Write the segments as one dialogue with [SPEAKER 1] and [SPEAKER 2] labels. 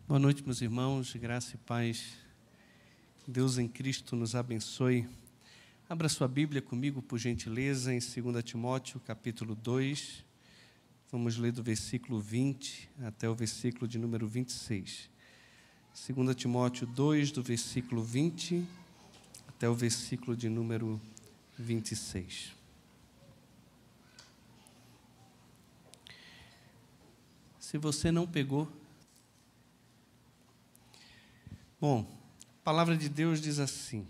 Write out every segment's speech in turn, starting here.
[SPEAKER 1] Boa noite, meus irmãos, graça e paz. Deus em Cristo nos abençoe. Abra sua Bíblia comigo, por gentileza, em 2 Timóteo, capítulo 2. Vamos ler do versículo 20 até o versículo de número 26. 2 Timóteo 2, do versículo 20 até o versículo de número 26. Se você não pegou... Bom, a palavra de Deus diz assim: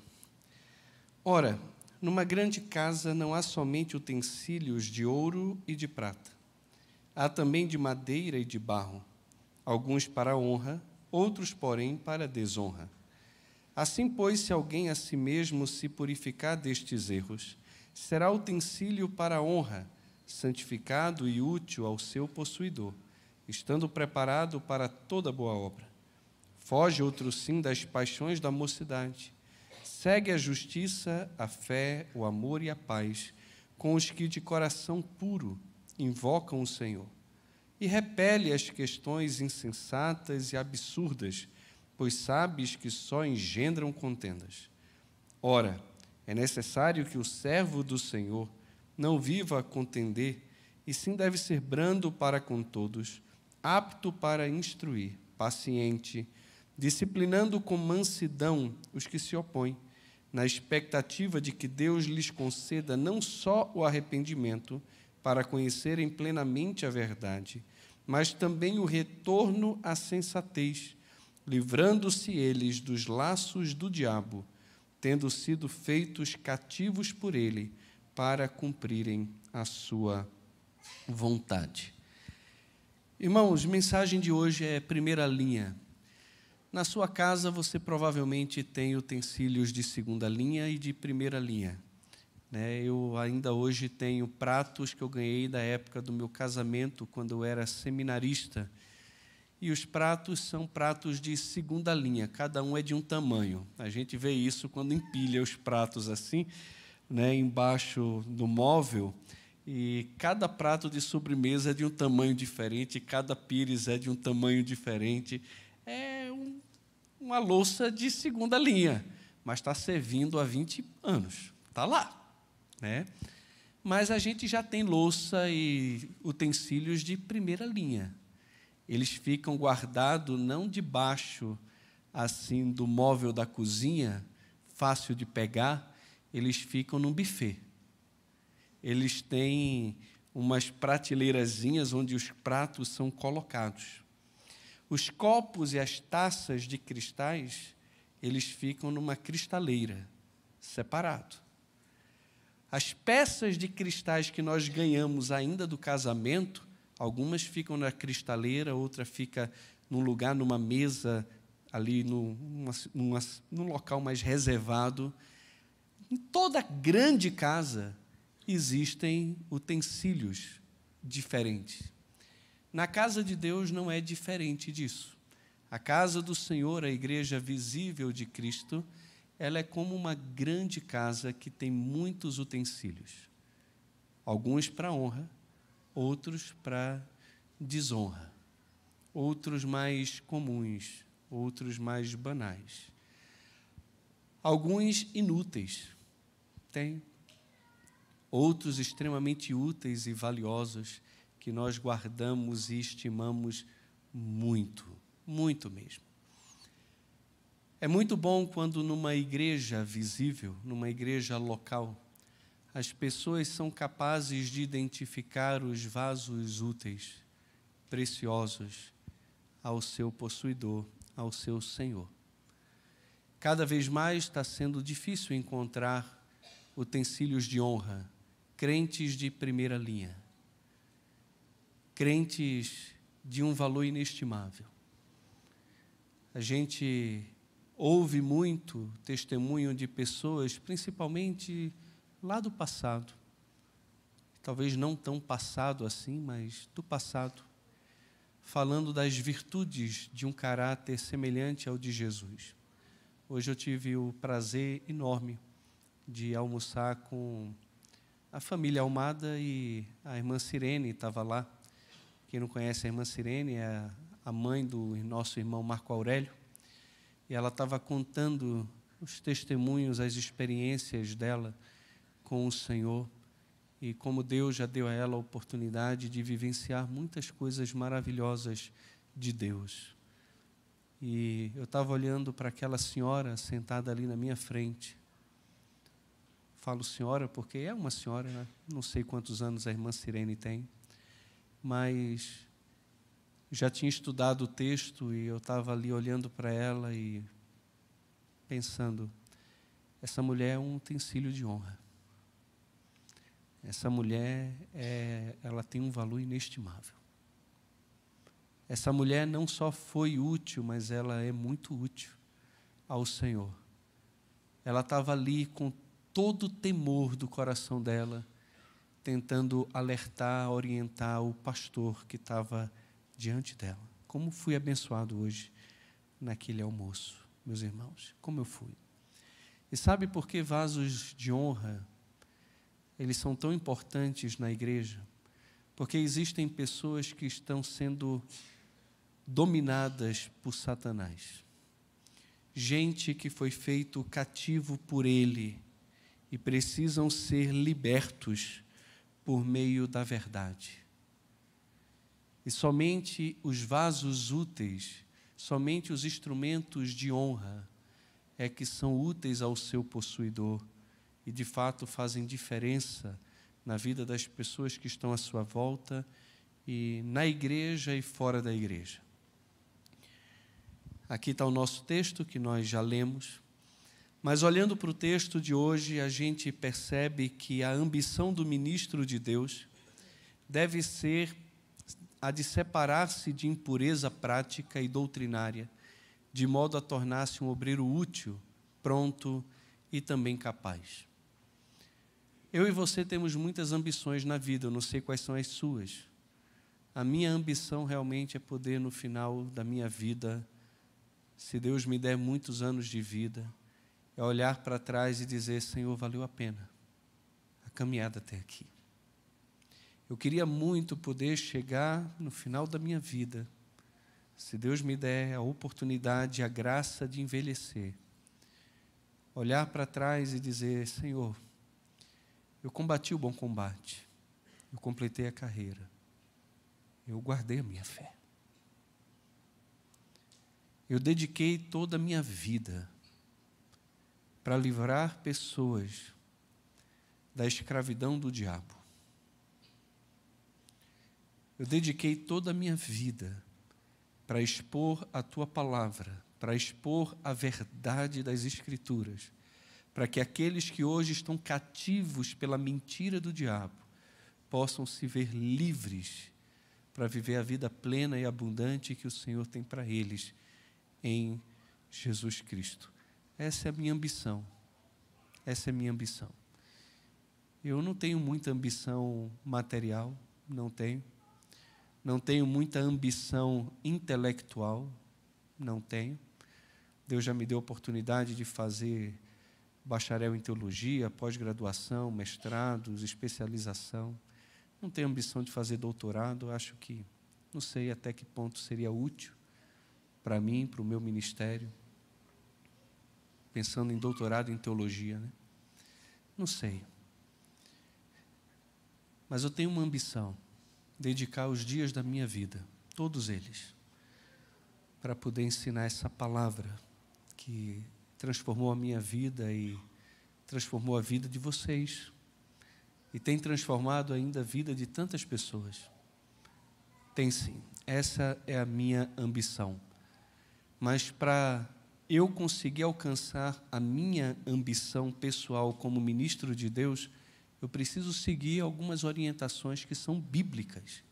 [SPEAKER 1] Ora, numa grande casa não há somente utensílios de ouro e de prata. Há também de madeira e de barro, alguns para a honra, outros, porém, para a desonra. Assim, pois, se alguém a si mesmo se purificar destes erros, será utensílio para a honra, santificado e útil ao seu possuidor, estando preparado para toda boa obra. Foge, outro sim, das paixões da mocidade. Segue a justiça, a fé, o amor e a paz, com os que de coração puro invocam o Senhor. E repele as questões insensatas e absurdas, pois sabes que só engendram contendas. Ora, é necessário que o servo do Senhor não viva a contender, e sim deve ser brando para com todos, apto para instruir, paciente, disciplinando com mansidão os que se opõem, na expectativa de que Deus lhes conceda não só o arrependimento para conhecerem plenamente a verdade, mas também o retorno à sensatez, livrando-se eles dos laços do diabo, tendo sido feitos cativos por ele, para cumprirem a sua vontade. Irmãos, a mensagem de hoje é primeira linha. Na sua casa, você provavelmente tem utensílios de segunda linha e de primeira linha. Eu ainda hoje tenho pratos que eu ganhei da época do meu casamento, quando eu era seminarista. E os pratos são pratos de segunda linha, cada um é de um tamanho. A gente vê isso quando empilha os pratos assim, embaixo do móvel. E cada prato de sobremesa é de um tamanho diferente, cada pires é de um tamanho diferente. É uma louça de segunda linha, mas está servindo há 20 anos. Está lá. Mas a gente já tem louça e utensílios de primeira linha. Eles ficam guardados não debaixo assim do móvel da cozinha, fácil de pegar, eles ficam num buffet. Eles têm umas prateleirazinhas onde os pratos são colocados. Os copos e as taças de cristais, eles ficam numa cristaleira, separado. As peças de cristais que nós ganhamos ainda do casamento, algumas ficam na cristaleira, outra fica num lugar, numa mesa, ali num local mais reservado. Em toda grande casa existem utensílios diferentes. Na casa de Deus não é diferente disso. A casa do Senhor, a igreja visível de Cristo, ela é como uma grande casa que tem muitos utensílios. Alguns para honra, outros para desonra, outros mais comuns, outros mais banais. Alguns inúteis, tem. Outros extremamente úteis e valiosos, que nós guardamos e estimamos muito, muito mesmo. É muito bom quando numa igreja visível, numa igreja local, as pessoas são capazes de identificar os vasos úteis, preciosos, ao seu possuidor, ao seu Senhor. Cada vez mais está sendo difícil encontrar utensílios de honra, crentes de primeira linha, crentes de um valor inestimável. A gente ouve muito testemunho de pessoas, principalmente lá do passado, talvez não tão passado assim, mas do passado, falando das virtudes de um caráter semelhante ao de Jesus. Hoje eu tive o prazer enorme de almoçar com a família Almada e a irmã Sirene estava lá. Quem não conhece a irmã Sirene é a a mãe do nosso irmão Marco Aurélio, e ela estava contando os testemunhos, as experiências dela com o Senhor, e como Deus já deu a ela a oportunidade de vivenciar muitas coisas maravilhosas de Deus. E eu estava olhando para aquela senhora sentada ali na minha frente. Falo senhora porque é uma senhora, né? Não sei quantos anos a irmã Sirene tem, mas já tinha estudado o texto e eu estava ali olhando para ela e pensando, essa mulher é um utensílio de honra. Essa mulher, ela tem um valor inestimável. Essa mulher não só foi útil, mas ela é muito útil ao Senhor. Ela estava ali com todo o temor do coração dela, tentando alertar, orientar o pastor que estava diante dela. Como fui abençoado hoje naquele almoço, meus irmãos, como eu fui. E sabe por que vasos de honra, eles são tão importantes na igreja? Porque existem pessoas que estão sendo dominadas por Satanás. Gente que foi feito cativo por ele e precisam ser libertos por meio da verdade. E somente os vasos úteis, somente os instrumentos de honra é que são úteis ao seu possuidor e, de fato, fazem diferença na vida das pessoas que estão à sua volta e na igreja e fora da igreja. Aqui está o nosso texto, que nós já lemos, mas olhando para o texto de hoje, a gente percebe que a ambição do ministro de Deus deve ser a de separar-se de impureza prática e doutrinária, de modo a tornar-se um obreiro útil, pronto e também capaz. Eu e você temos muitas ambições na vida, eu não sei quais são as suas. A minha ambição realmente é poder, no final da minha vida, se Deus me der muitos anos de vida, é olhar para trás e dizer, Senhor, valeu a pena a caminhada até aqui. Eu queria muito poder chegar no final da minha vida, se Deus me der a oportunidade, a graça de envelhecer, olhar para trás e dizer, Senhor, eu combati o bom combate, eu completei a carreira, eu guardei a minha fé. Eu dediquei toda a minha vida para livrar pessoas da escravidão do diabo. Eu dediquei toda a minha vida para expor a Tua palavra, para expor a verdade das Escrituras, para que aqueles que hoje estão cativos pela mentira do diabo possam se ver livres para viver a vida plena e abundante que o Senhor tem para eles em Jesus Cristo. Essa é a minha ambição. Essa é a minha ambição. Eu não tenho muita ambição material, não tenho. Não tenho muita ambição intelectual, não tenho. Deus já me deu a oportunidade de fazer bacharel em teologia, pós-graduação, mestrados, especialização. Não tenho ambição de fazer doutorado, acho que, não sei até que ponto seria útil para mim, para o meu ministério, pensando em doutorado em teologia, né? Não sei. Mas eu tenho uma ambição, dedicar os dias da minha vida, todos eles, para poder ensinar essa palavra que transformou a minha vida e transformou a vida de vocês e tem transformado ainda a vida de tantas pessoas. Tem sim, essa é a minha ambição. Mas para eu conseguir alcançar a minha ambição pessoal como ministro de Deus, eu preciso seguir algumas orientações que são bíblicas.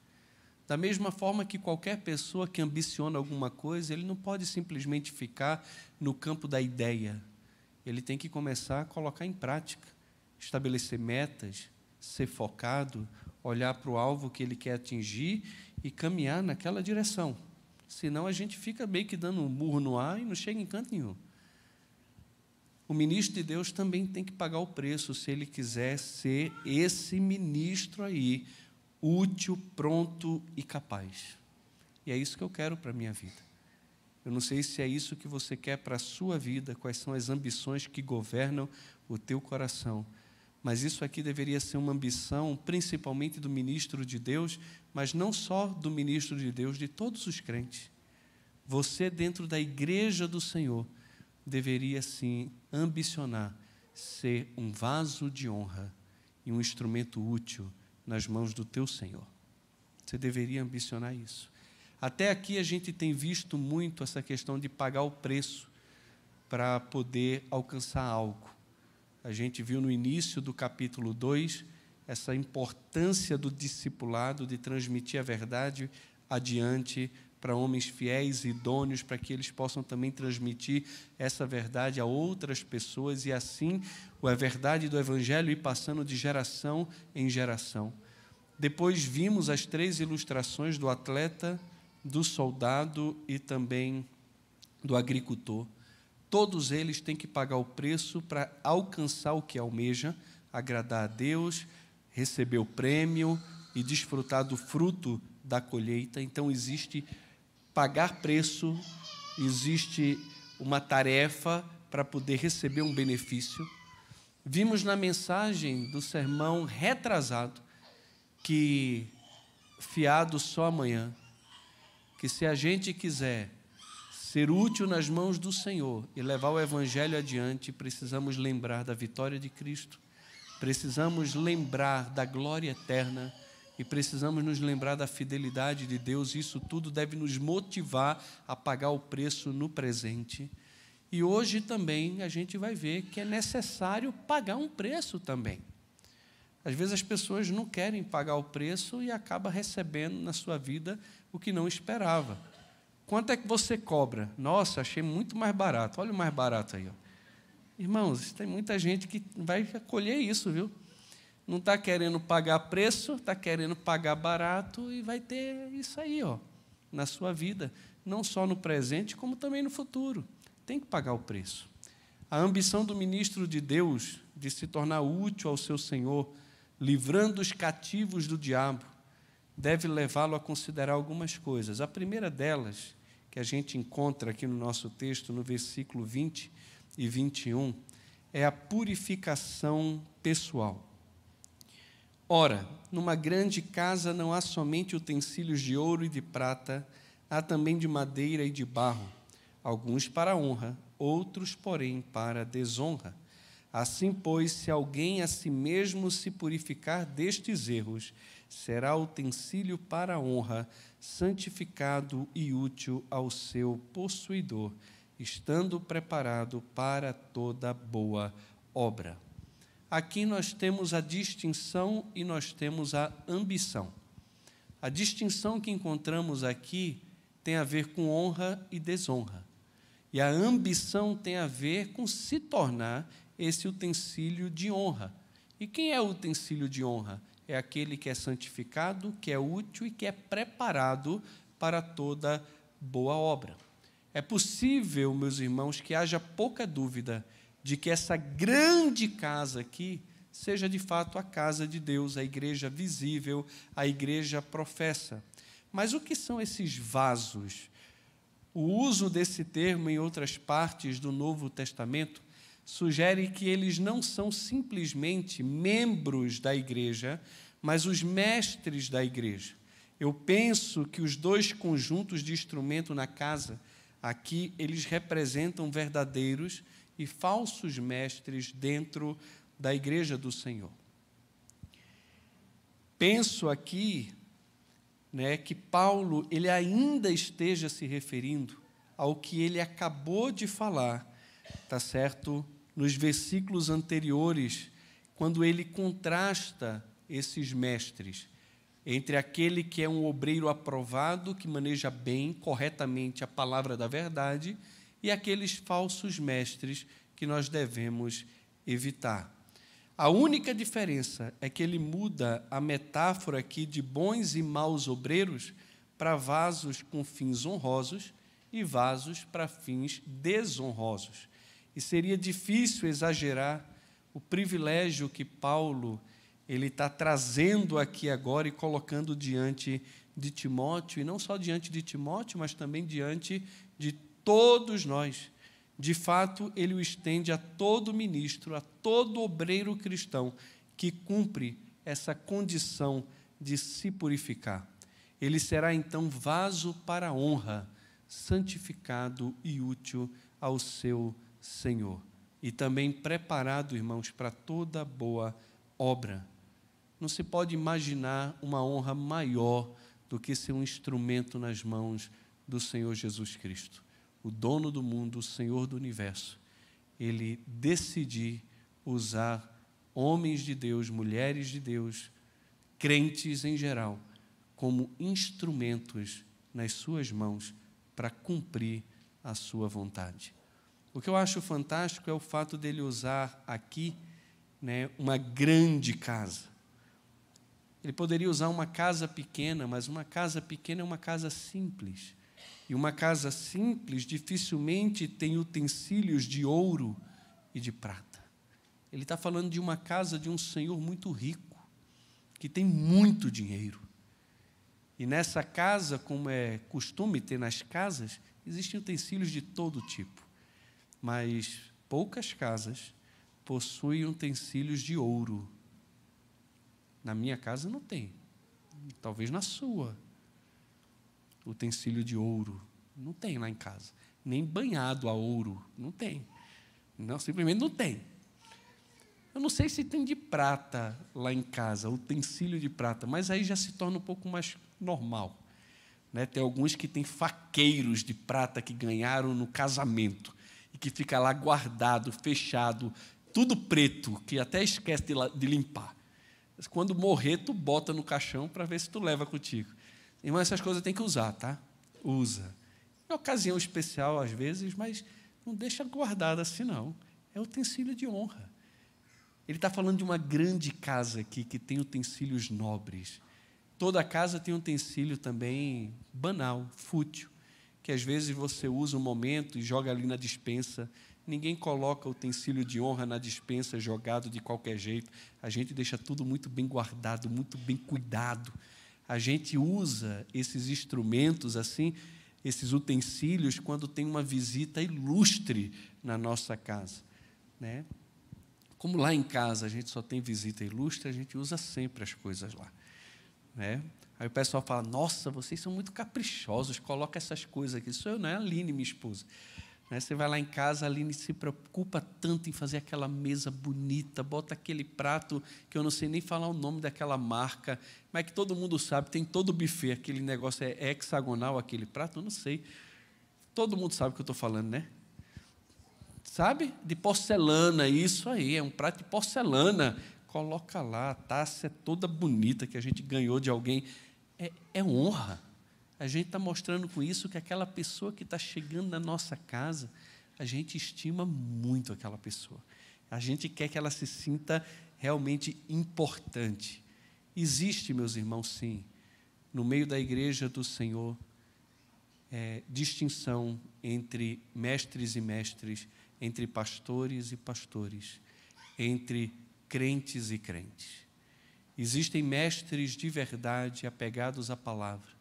[SPEAKER 1] Da mesma forma que qualquer pessoa que ambiciona alguma coisa, ele não pode simplesmente ficar no campo da ideia. Ele tem que começar a colocar em prática, estabelecer metas, ser focado, olhar para o alvo que ele quer atingir e caminhar naquela direção. Senão a gente fica meio que dando um murro no ar e não chega em canto nenhum. O ministro de Deus também tem que pagar o preço se ele quiser ser esse ministro aí, útil, pronto e capaz. E é isso que eu quero para a minha vida. Eu não sei se é isso que você quer para a sua vida, quais são as ambições que governam o teu coração. Mas isso aqui deveria ser uma ambição, principalmente do ministro de Deus, mas não só do ministro de Deus, de todos os crentes. Você, dentro da igreja do Senhor, deveria, sim, ambicionar ser um vaso de honra e um instrumento útil nas mãos do teu Senhor. Você deveria ambicionar isso. Até aqui a gente tem visto muito essa questão de pagar o preço para poder alcançar algo. A gente viu no início do capítulo 2 essa importância do discipulado, de transmitir a verdade adiante para homens fiéis e idôneos, para que eles possam também transmitir essa verdade a outras pessoas e assim a verdade do Evangelho ir passando de geração em geração. Depois vimos as 3 ilustrações do atleta, do soldado e também do agricultor. Todos eles têm que pagar o preço para alcançar o que almeja, agradar a Deus, receber o prêmio e desfrutar do fruto da colheita. Então, existe pagar preço, existe uma tarefa para poder receber um benefício. Vimos na mensagem do sermão retrasado que, fiado só amanhã, que se a gente quiser ser útil nas mãos do Senhor e levar o Evangelho adiante, precisamos lembrar da vitória de Cristo, precisamos lembrar da glória eterna e precisamos nos lembrar da fidelidade de Deus. Isso tudo deve nos motivar a pagar o preço no presente. E hoje também a gente vai ver que é necessário pagar um preço também. Às vezes as pessoas não querem pagar o preço e acabam recebendo na sua vida o que não esperava. Quanto é que você cobra? Nossa, achei muito mais barato. Olha o mais barato aí. Ó. Irmãos, tem muita gente que vai colher isso, viu? Não está querendo pagar preço, está querendo pagar barato e vai ter isso aí, ó, na sua vida. Não só no presente, como também no futuro. Tem que pagar o preço. A ambição do ministro de Deus de se tornar útil ao seu Senhor, livrando os cativos do diabo, deve levá-lo a considerar algumas coisas. A primeira delas, que a gente encontra aqui no nosso texto, no versículo 20 e 21, é a purificação pessoal. Ora, numa grande casa não há somente utensílios de ouro e de prata, há também de madeira e de barro, alguns para honra, outros, porém, para desonra. Assim, pois, se alguém a si mesmo se purificar destes erros, será utensílio para a honra, santificado e útil ao seu possuidor, estando preparado para toda boa obra. Aqui nós temos a distinção e nós temos a ambição. A distinção que encontramos aqui tem a ver com honra e desonra. E a ambição tem a ver com se tornar esse utensílio de honra. E quem é o utensílio de honra? É aquele que é santificado, que é útil e que é preparado para toda boa obra. É possível, meus irmãos, que haja pouca dúvida de que essa grande casa aqui seja de fato a casa de Deus, a igreja visível, a igreja professa. Mas o que são esses vasos? O uso desse termo em outras partes do Novo Testamento sugere que eles não são simplesmente membros da igreja, mas os mestres da igreja. Eu penso que os 2 conjuntos de instrumento na casa, aqui, eles representam verdadeiros e falsos mestres dentro da igreja do Senhor. Penso aqui, que Paulo ele ainda esteja se referindo ao que ele acabou de falar, tá certo? Nos versículos anteriores, quando ele contrasta esses mestres entre aquele que é um obreiro aprovado, que maneja bem, corretamente a palavra da verdade, e aqueles falsos mestres que nós devemos evitar. A única diferença é que ele muda a metáfora aqui de bons e maus obreiros para vasos com fins honrosos e vasos para fins desonrosos. E seria difícil exagerar o privilégio que Paulo ele está trazendo aqui agora e colocando diante de Timóteo, e não só diante de Timóteo, mas também diante de todos nós. De fato, ele o estende a todo ministro, a todo obreiro cristão que cumpre essa condição de se purificar. Ele será, então, vaso para a honra, santificado e útil ao seu Senhor. E também preparado, irmãos, para toda boa obra. Não se pode imaginar uma honra maior do que ser um instrumento nas mãos do Senhor Jesus Cristo, o dono do mundo, o Senhor do universo. Ele decidir usar homens de Deus, mulheres de Deus, crentes em geral, como instrumentos nas suas mãos para cumprir a sua vontade. O que eu acho fantástico é o fato dele usar aqui, uma grande casa. Ele poderia usar uma casa pequena, mas uma casa pequena é uma casa simples. E uma casa simples dificilmente tem utensílios de ouro e de prata. Ele está falando de uma casa de um senhor muito rico, que tem muito dinheiro. E nessa casa, como é costume ter nas casas, existem utensílios de todo tipo. Mas poucas casas possuem utensílios de ouro. Na minha casa não tem. Talvez na sua. Utensílio de ouro. Não tem lá em casa. Nem banhado a ouro. Não tem. Não, simplesmente não tem. Eu não sei se tem de prata lá em casa, utensílio de prata, mas aí já se torna um pouco mais normal. Tem alguns que têm faqueiros de prata que ganharam no casamento e que fica lá guardado, fechado, tudo preto, que até esquece de limpar. Mas quando morrer, tu bota no caixão para ver se tu leva contigo. Irmão, essas coisas tem que usar, tá? Usa. É ocasião especial às vezes, mas não deixa guardado assim, não. É utensílio de honra. Ele está falando de uma grande casa aqui, que tem utensílios nobres. Toda casa tem um utensílio também banal, fútil, que às vezes você usa um momento e joga ali na despensa. Ninguém coloca utensílio de honra na despensa jogado de qualquer jeito. A gente deixa tudo muito bem guardado, muito bem cuidado. A gente usa esses instrumentos assim, esses utensílios, quando tem uma visita ilustre na nossa casa, Como lá em casa a gente só tem visita ilustre, a gente usa sempre as coisas lá. Aí o pessoal fala, nossa, vocês são muito caprichosos, coloca essas coisas aqui. Isso eu, não é a Aline, minha esposa. Você vai lá em casa, a Aline se preocupa tanto em fazer aquela mesa bonita, bota aquele prato, que eu não sei nem falar o nome daquela marca, mas que todo mundo sabe, tem todo o buffet, aquele negócio é hexagonal, aquele prato, eu não sei. Todo mundo sabe o que eu estou falando, né? Sabe? De porcelana, isso aí, é um prato de porcelana. Coloca lá, a taça é toda bonita, que a gente ganhou de alguém. É honra. A gente está mostrando com isso que aquela pessoa que está chegando na nossa casa, a gente estima muito aquela pessoa. A gente quer que ela se sinta realmente importante. Existe, meus irmãos, sim, no meio da igreja do Senhor, distinção entre mestres e mestres, entre pastores e pastores, entre crentes e crentes. Existem mestres de verdade apegados à palavra,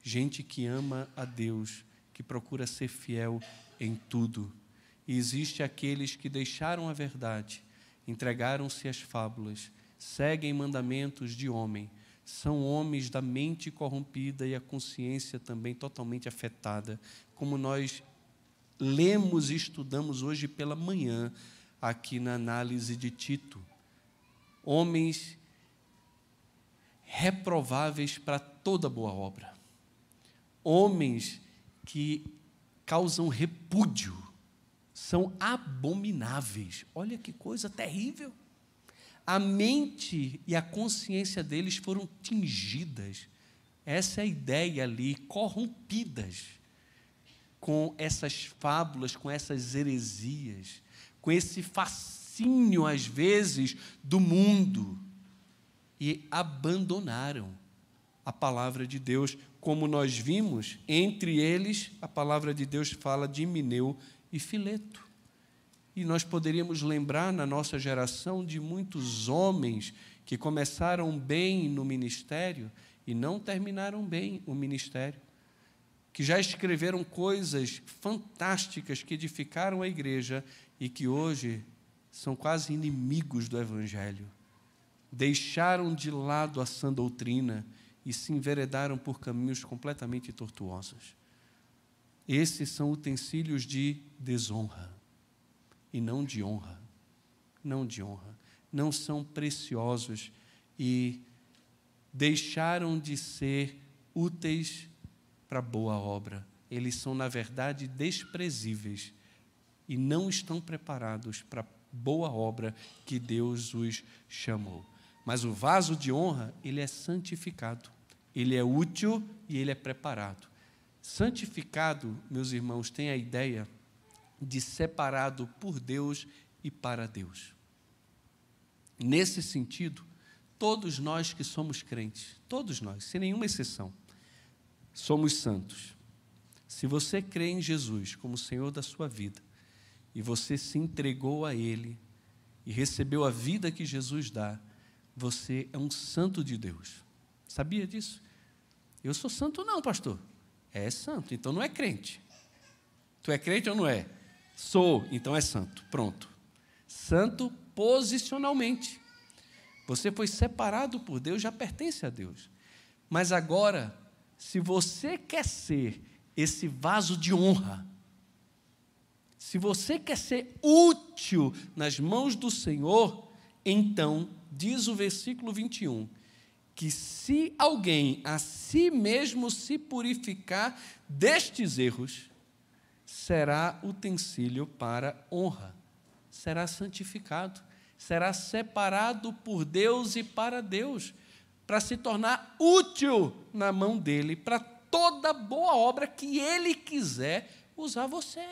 [SPEAKER 1] gente que ama a Deus, que procura ser fiel em tudo. E existe aqueles que deixaram a verdade, entregaram-se às fábulas, seguem mandamentos de homem, são homens da mente corrompida e a consciência também totalmente afetada, como nós lemos e estudamos hoje pela manhã, aqui na análise de Tito. Homens reprováveis para toda boa obra. Homens que causam repúdio, são abomináveis. Olha que coisa terrível. A mente e a consciência deles foram tingidas, essa é a ideia ali, corrompidas com essas fábulas, com essas heresias, com esse fascínio, às vezes, do mundo, e abandonaram a palavra de Deus. Como nós vimos, entre eles, a palavra de Deus fala de Himeneu e Fileto. E nós poderíamos lembrar na nossa geração de muitos homens que começaram bem no ministério e não terminaram bem o ministério, que já escreveram coisas fantásticas que edificaram a igreja e que hoje são quase inimigos do Evangelho. Deixaram de lado a sã doutrina e se enveredaram por caminhos completamente tortuosos. Esses são utensílios de desonra e não de honra. Não de honra. Não são preciosos e deixaram de ser úteis para boa obra. Eles são, na verdade, desprezíveis e não estão preparados para a boa obra que Deus os chamou. Mas o vaso de honra, ele é santificado, ele é útil e ele é preparado. Santificado, meus irmãos, tem a ideia de separado por Deus e para Deus. Nesse sentido, todos nós que somos crentes, todos nós, sem nenhuma exceção, somos santos. Se você crê em Jesus como Senhor da sua vida, e você se entregou a Ele, e recebeu a vida que Jesus dá, você é um santo de Deus. Sabia disso? Eu sou santo não, pastor. É santo, então não é crente. Tu é crente ou não é? Sou, então é santo. Pronto. Santo posicionalmente. Você foi separado por Deus, já pertence a Deus. Mas agora, se você quer ser esse vaso de honra, se você quer ser útil nas mãos do Senhor, então, diz o versículo 21, que se alguém a si mesmo se purificar destes erros, será utensílio para honra, será santificado, será separado por Deus e para Deus, para se tornar útil na mão dele, para toda boa obra que ele quiser usar você.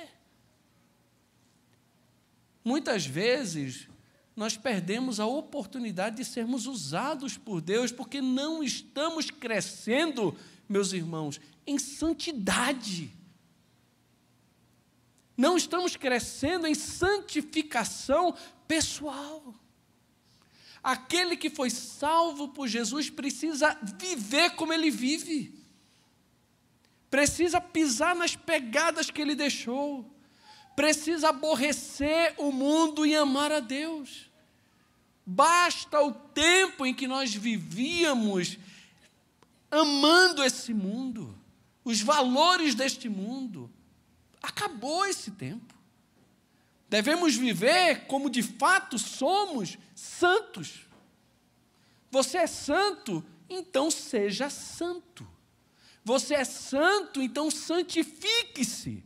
[SPEAKER 1] Muitas vezes, nós perdemos a oportunidade de sermos usados por Deus, porque não estamos crescendo, meus irmãos, em santidade. Não estamos crescendo em santificação pessoal. Aquele que foi salvo por Jesus precisa viver como ele vive. Precisa pisar nas pegadas que ele deixou. Precisa aborrecer o mundo e amar a Deus. Basta o tempo em que nós vivíamos amando esse mundo, os valores deste mundo. Acabou esse tempo. Devemos viver como de fato somos santos. Você é santo, então seja santo. Você é santo, então santifique-se.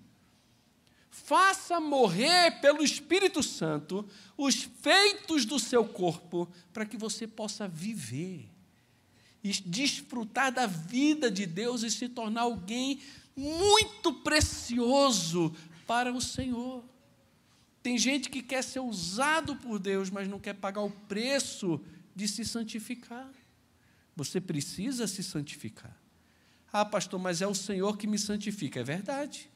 [SPEAKER 1] Faça morrer pelo Espírito Santo os feitos do seu corpo, para que você possa viver e desfrutar da vida de Deus e se tornar alguém muito precioso para o Senhor. Tem gente que quer ser usado por Deus, mas não quer pagar o preço de se santificar. Você precisa se santificar. Ah, pastor, mas é o Senhor que me santifica. É verdade.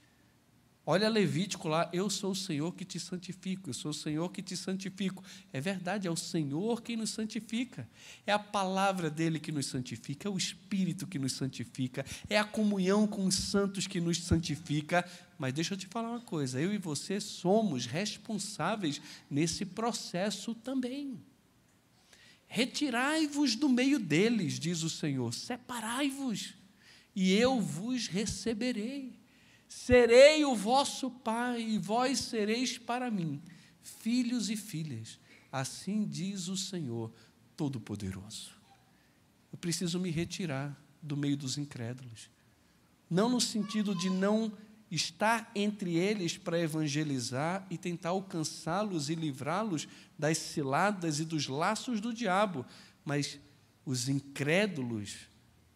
[SPEAKER 1] Olha Levítico lá, eu sou o Senhor que te santifico, eu sou o Senhor que te santifico. É verdade, é o Senhor quem nos santifica. É a palavra dele que nos santifica, é o Espírito que nos santifica, é a comunhão com os santos que nos santifica. Mas deixa eu te falar uma coisa, eu e você somos responsáveis nesse processo também. Retirai-vos do meio deles, diz o Senhor, separai-vos, e eu vos receberei. Serei o vosso pai, e vós sereis para mim, filhos e filhas. Assim diz o Senhor Todo-Poderoso. Eu preciso me retirar do meio dos incrédulos. Não no sentido de não estar entre eles para evangelizar e tentar alcançá-los e livrá-los das ciladas e dos laços do diabo, mas os incrédulos,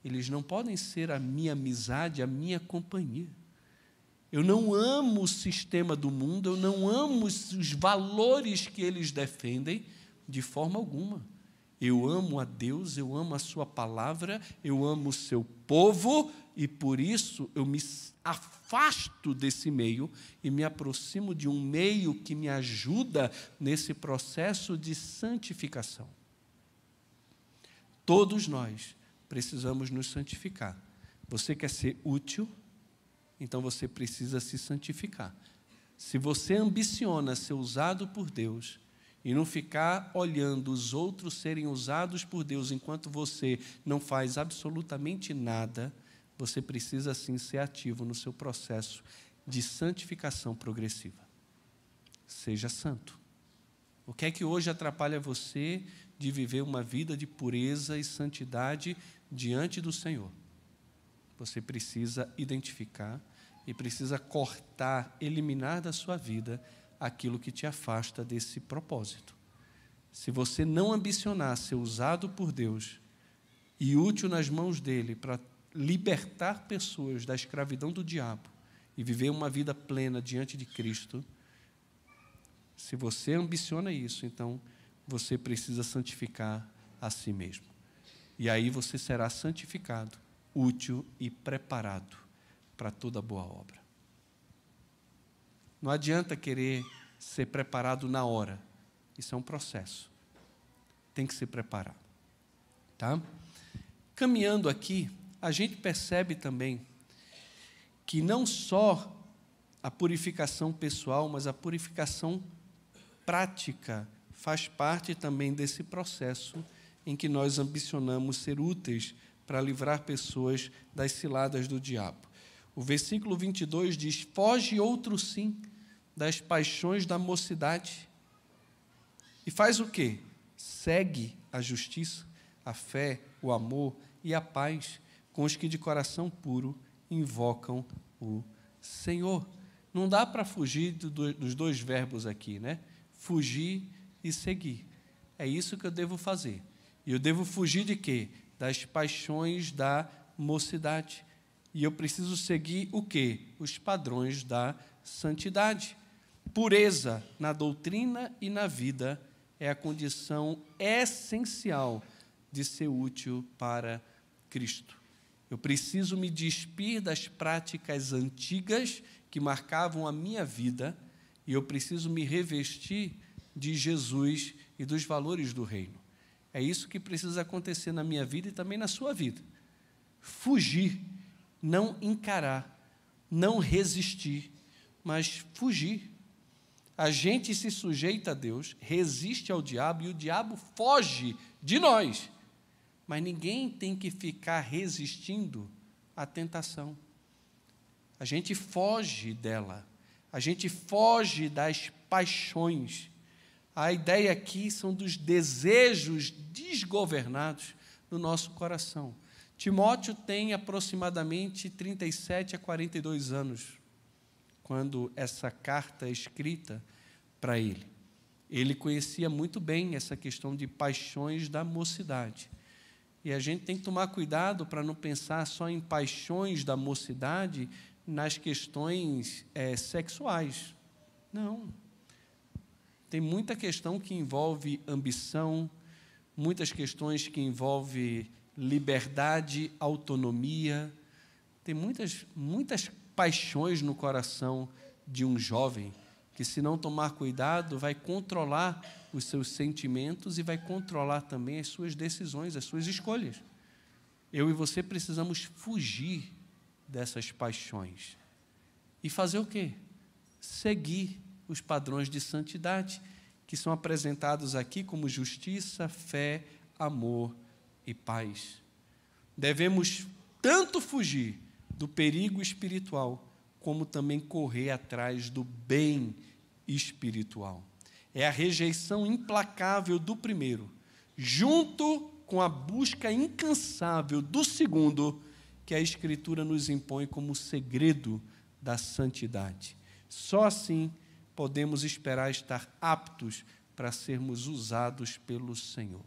[SPEAKER 1] eles não podem ser a minha amizade, a minha companhia. Eu não amo o sistema do mundo, eu não amo os valores que eles defendem de forma alguma. Eu amo a Deus, eu amo a sua palavra, eu amo o seu povo e por isso eu me afasto desse meio e me aproximo de um meio que me ajuda nesse processo de santificação. Todos nós precisamos nos santificar. Você quer ser útil? Então você precisa se santificar. Se você ambiciona ser usado por Deus e não ficar olhando os outros serem usados por Deus enquanto você não faz absolutamente nada, você precisa sim ser ativo no seu processo de santificação progressiva. Seja santo. O que é que hoje atrapalha você de viver uma vida de pureza e santidade diante do Senhor? Você precisa identificar e precisa cortar, eliminar da sua vida aquilo que te afasta desse propósito. Se você não ambicionar ser usado por Deus e útil nas mãos dele para libertar pessoas da escravidão do diabo e viver uma vida plena diante de Cristo, se você ambiciona isso, então você precisa santificar a si mesmo. E aí você será santificado, útil e preparado para toda boa obra. Não adianta querer ser preparado na hora. Isso é um processo. Tem que ser preparado. Tá? Caminhando aqui, a gente percebe também que não só a purificação pessoal, mas a purificação prática faz parte também desse processo em que nós ambicionamos ser úteis para livrar pessoas das ciladas do diabo. O versículo 22 diz: foge outro sim das paixões da mocidade. E faz o quê? Segue a justiça, a fé, o amor e a paz com os que de coração puro invocam o Senhor. Não dá para fugir dos dois verbos aqui, né? Fugir e seguir. É isso que eu devo fazer. E eu devo fugir de quê? Das paixões da mocidade. E eu preciso seguir o quê? Os padrões da santidade. Pureza na doutrina e na vida é a condição essencial de ser útil para Cristo. Eu preciso me despir das práticas antigas que marcavam a minha vida e eu preciso me revestir de Jesus e dos valores do reino. É isso que precisa acontecer na minha vida e também na sua vida. Fugir, não encarar, não resistir, mas fugir. A gente se sujeita a Deus, resiste ao diabo e o diabo foge de nós. Mas ninguém tem que ficar resistindo à tentação. A gente foge dela, a gente foge das paixões. A ideia aqui são dos desejos desgovernados no nosso coração. Timóteo tem aproximadamente 37 a 42 anos, quando essa carta é escrita para ele. Ele conhecia muito bem essa questão de paixões da mocidade. E a gente tem que tomar cuidado para não pensar só em paixões da mocidade nas questões sexuais. Não. Tem muita questão que envolve ambição, muitas questões que envolvem liberdade, autonomia. Tem muitas paixões no coração de um jovem que, se não tomar cuidado, vai controlar os seus sentimentos e vai controlar também as suas decisões, as suas escolhas. Eu e você precisamos fugir dessas paixões. E fazer o quê? Seguir os padrões de santidade que são apresentados aqui como justiça, fé, amor e paz. Devemos tanto fugir do perigo espiritual, como também correr atrás do bem espiritual. É a rejeição implacável do primeiro, junto com a busca incansável do segundo, que a Escritura nos impõe como o segredo da santidade. Só assim podemos esperar estar aptos para sermos usados pelo Senhor.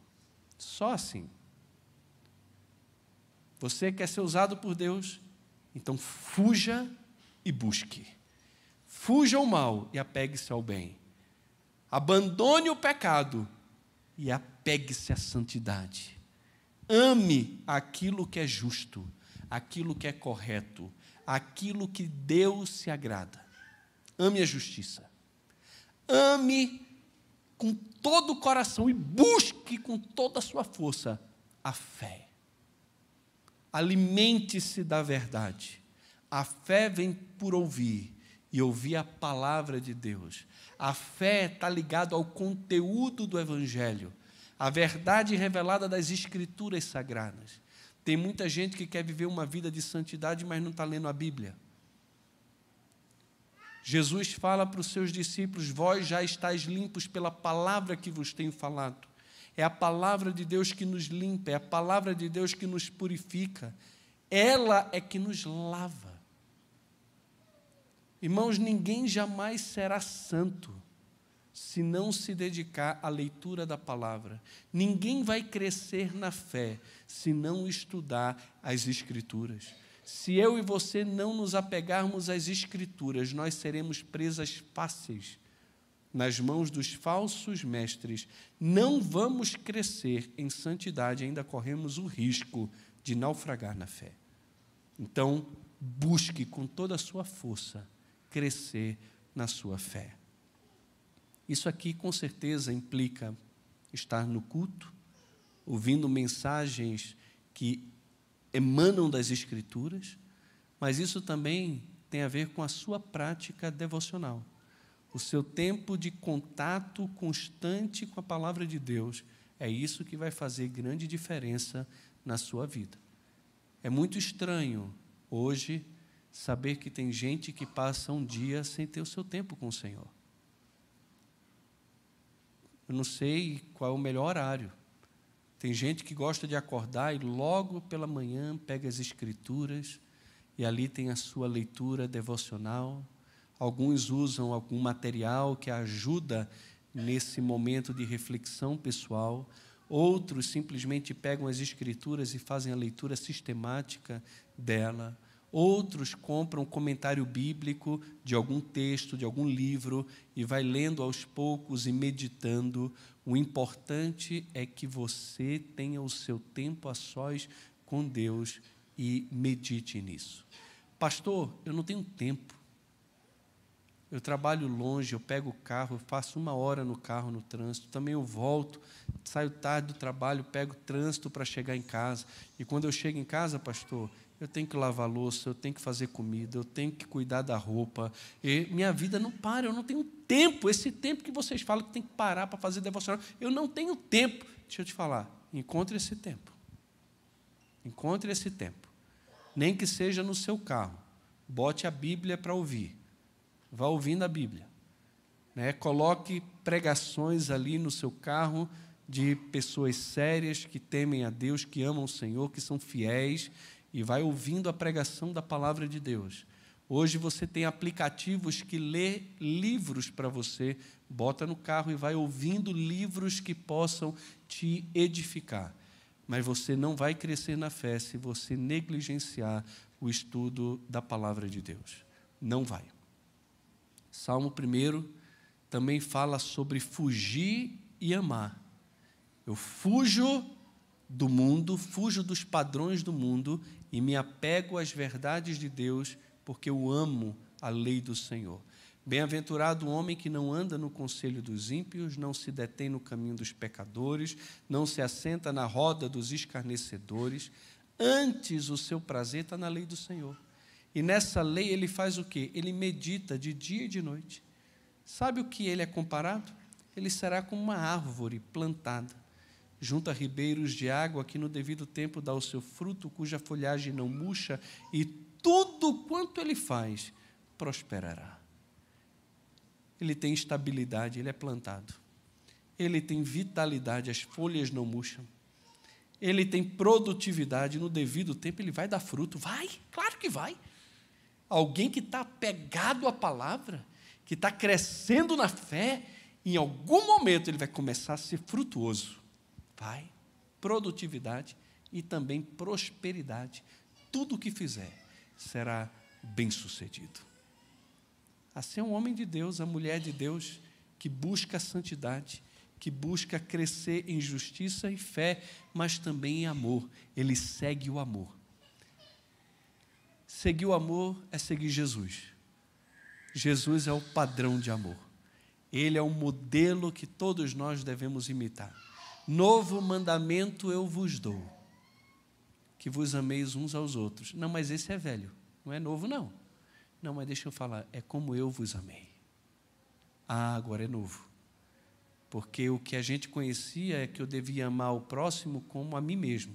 [SPEAKER 1] Só assim. Você quer ser usado por Deus? Então fuja e busque. Fuja ao mal e apegue-se ao bem. Abandone o pecado e apegue-se à santidade. Ame aquilo que é justo, aquilo que é correto, aquilo que Deus se agrada. Ame a justiça. Ame com todo o coração e busque com toda a sua força a fé. Alimente-se da verdade. A fé vem por ouvir, e ouvir a palavra de Deus. A fé está ligada ao conteúdo do Evangelho, a verdade revelada das Escrituras Sagradas. Tem muita gente que quer viver uma vida de santidade, mas não está lendo a Bíblia. Jesus fala para os seus discípulos: vós já estáis limpos pela palavra que vos tenho falado. É a palavra de Deus que nos limpa, é a palavra de Deus que nos purifica. Ela é que nos lava. Irmãos, ninguém jamais será santo se não se dedicar à leitura da palavra. Ninguém vai crescer na fé se não estudar as Escrituras. Se eu e você não nos apegarmos às Escrituras, nós seremos presas fáceis nas mãos dos falsos mestres. Não vamos crescer em santidade, ainda corremos o risco de naufragar na fé. Então, busque com toda a sua força crescer na sua fé. Isso aqui, com certeza, implica estar no culto, ouvindo mensagens que emanam das Escrituras, mas isso também tem a ver com a sua prática devocional, o seu tempo de contato constante com a palavra de Deus. É isso que vai fazer grande diferença na sua vida. É muito estranho hoje saber que tem gente que passa um dia sem ter o seu tempo com o Senhor. Eu não sei qual é o melhor horário. Tem gente que gosta de acordar e logo pela manhã pega as Escrituras e ali tem a sua leitura devocional. Alguns usam algum material que ajuda nesse momento de reflexão pessoal. Outros simplesmente pegam as Escrituras e fazem a leitura sistemática dela. Outros compram um comentário bíblico de algum texto, de algum livro, e vai lendo aos poucos e meditando. O importante é que você tenha o seu tempo a sós com Deus e medite nisso. Pastor, eu não tenho tempo. Eu trabalho longe, eu pego o carro, eu faço 1 hora no carro, no trânsito. Também eu volto, saio tarde do trabalho, pego trânsito para chegar em casa. E quando eu chego em casa, pastor, eu tenho que lavar a louça, eu tenho que fazer comida, eu tenho que cuidar da roupa. E minha vida não para, eu não tenho tempo. Esse tempo que vocês falam que tem que parar para fazer devocional, eu não tenho tempo. Deixa eu te falar, encontre esse tempo. Encontre esse tempo. Nem que seja no seu carro. Bote a Bíblia para ouvir. Vá ouvindo a Bíblia. Coloque pregações ali no seu carro de pessoas sérias que temem a Deus, que amam o Senhor, que são fiéis, e vai ouvindo a pregação da palavra de Deus. Hoje você tem aplicativos que lê livros para você, bota no carro e vai ouvindo livros que possam te edificar. Mas você não vai crescer na fé se você negligenciar o estudo da palavra de Deus. Não vai. Salmo 1 também fala sobre fugir e amar. Eu fujo do mundo, fujo dos padrões do mundo e me apego às verdades de Deus, porque eu amo a lei do Senhor. Bem-aventurado o homem que não anda no conselho dos ímpios, não se detém no caminho dos pecadores, não se assenta na roda dos escarnecedores, antes o seu prazer está na lei do Senhor. E nessa lei ele faz o quê? Ele medita de dia e de noite. Sabe o que ele é comparado? Ele será como uma árvore plantada junto a ribeiros de água, que no devido tempo dá o seu fruto, cuja folhagem não murcha, e tudo quanto ele faz prosperará. Ele tem estabilidade, ele é plantado. Ele tem vitalidade, as folhas não murcham. Ele tem produtividade, no devido tempo ele vai dar fruto. Vai, claro que vai. Alguém que está apegado à palavra, que está crescendo na fé, em algum momento ele vai começar a ser frutuoso. Vai, produtividade e também prosperidade. Tudo o que fizer será bem-sucedido. Assim é um homem de Deus, a mulher de Deus, que busca a santidade, que busca crescer em justiça e fé, mas também em amor. Ele segue o amor. Seguir o amor é seguir Jesus. Jesus é o padrão de amor. Ele é o modelo que todos nós devemos imitar. Novo mandamento eu vos dou. que vos ameis uns aos outros. Não, mas esse é velho, não é novo, não. Não, mas deixa eu falar, é como eu vos amei. Ah, agora é novo. Porque o que a gente conhecia é que eu devia amar o próximo como a mim mesmo.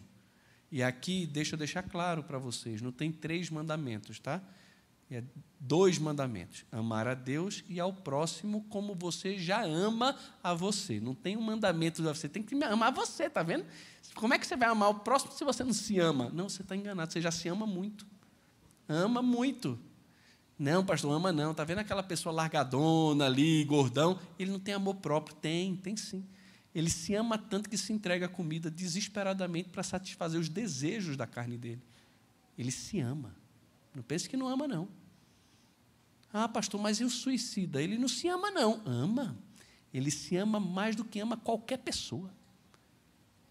[SPEAKER 1] E aqui, deixa eu deixar claro para vocês, não tem 3 mandamentos, tá? É 2 mandamentos, amar a Deus e ao próximo como você já ama a você. Não tem um mandamento, você tem que amar você, tá vendo? Como é que você vai amar o próximo se você não se ama? Não, você está enganado, você já se ama muito. Ama muito. Não, pastor, ama não. Está vendo aquela pessoa largadona ali, gordão? Ele não tem amor próprio. Tem sim. Ele se ama tanto que se entrega a comida desesperadamente para satisfazer os desejos da carne dele. Ele se ama. Não pense que não ama, não. Ah, pastor, mas e o suicida? Ele não se ama, não. Ama. Ele se ama mais do que ama qualquer pessoa.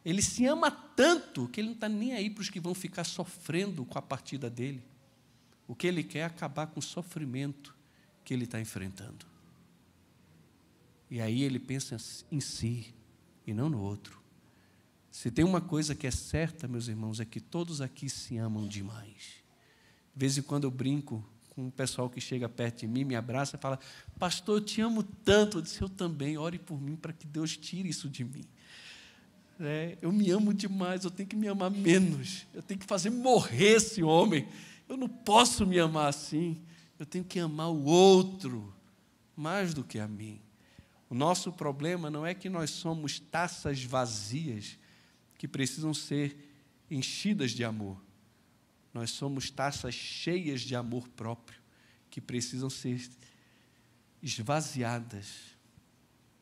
[SPEAKER 1] Ele se ama tanto que ele não está nem aí para os que vão ficar sofrendo com a partida dele. O que ele quer é acabar com o sofrimento que ele está enfrentando. E aí ele pensa em si e não no outro. Se tem uma coisa que é certa, meus irmãos, é que todos aqui se amam demais. De vez em quando eu brinco com o pessoal que chega perto de mim, me abraça e fala, pastor, eu te amo tanto. Eu disse, eu também, ore por mim para que Deus tire isso de mim. Eu me amo demais, eu tenho que me amar menos. Eu tenho que fazer morrer esse homem. Eu não posso me amar assim. Eu tenho que amar o outro mais do que a mim. O nosso problema não é que nós somos taças vazias que precisam ser enchidas de amor. Nós somos taças cheias de amor próprio que precisam ser esvaziadas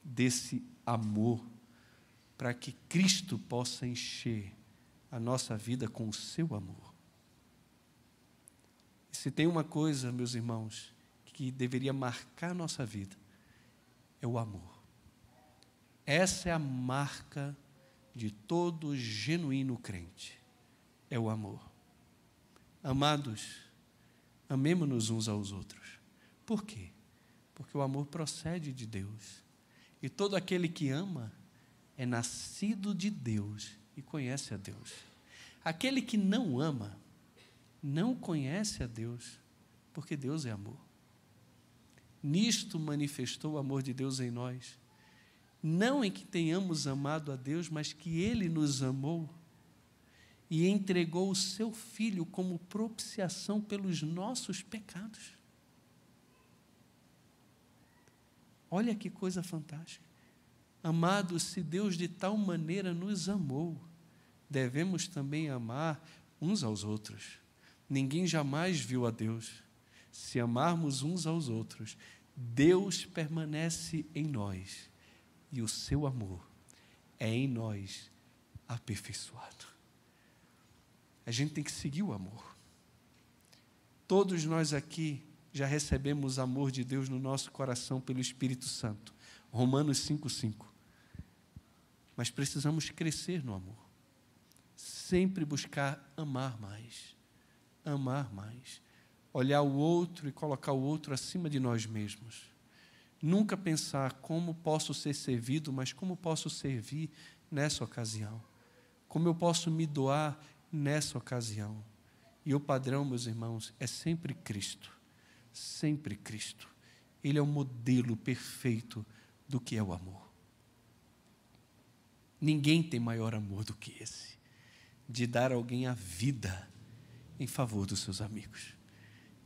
[SPEAKER 1] desse amor para que Cristo possa encher a nossa vida com o seu amor. E se tem uma coisa, meus irmãos, que deveria marcar a nossa vida, é o amor. Essa é a marca de todo genuíno crente, é o amor. Amados, amemo-nos uns aos outros. Por quê? Porque o amor procede de Deus. E todo aquele que ama é nascido de Deus e conhece a Deus. Aquele que não ama, não conhece a Deus, porque Deus é amor. Nisto manifestou o amor de Deus em nós, não em que tenhamos amado a Deus, mas que Ele nos amou e entregou o seu Filho como propiciação pelos nossos pecados. Olha que coisa fantástica. Amados, se Deus de tal maneira nos amou, devemos também amar uns aos outros. Ninguém jamais viu a Deus. Se amarmos uns aos outros, Deus permanece em nós e o seu amor é em nós aperfeiçoado. A gente tem que seguir o amor. Todos nós aqui já recebemos o amor de Deus no nosso coração pelo Espírito Santo. Romanos 5:5. Mas precisamos crescer no amor. Sempre buscar amar mais. Amar mais. Olhar o outro e colocar o outro acima de nós mesmos. Nunca pensar como posso ser servido, mas como posso servir nessa ocasião. Como eu posso me doar nessa ocasião. E o padrão, meus irmãos, é sempre Cristo. Sempre Cristo. Ele é o modelo perfeito do que é o amor. Ninguém tem maior amor do que esse, de dar a alguém a vida em favor dos seus amigos.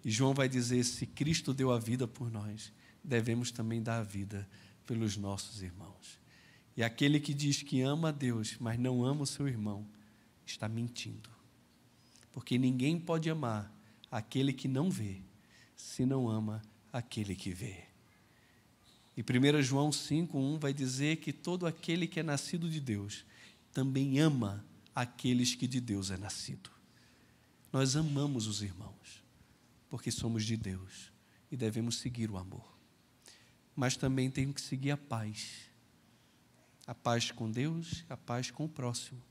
[SPEAKER 1] E João vai dizer, se Cristo deu a vida por nós, devemos também dar a vida pelos nossos irmãos. E aquele que diz que ama a Deus, mas não ama o seu irmão, está mentindo. Porque ninguém pode amar aquele que não vê, se não ama aquele que vê. E 1 João 5:1 vai dizer que todo aquele que é nascido de Deus também ama aqueles que de Deus é nascido. Nós amamos os irmãos, porque somos de Deus e devemos seguir o amor. Mas também temos que seguir a paz. A paz com Deus, a paz com o próximo.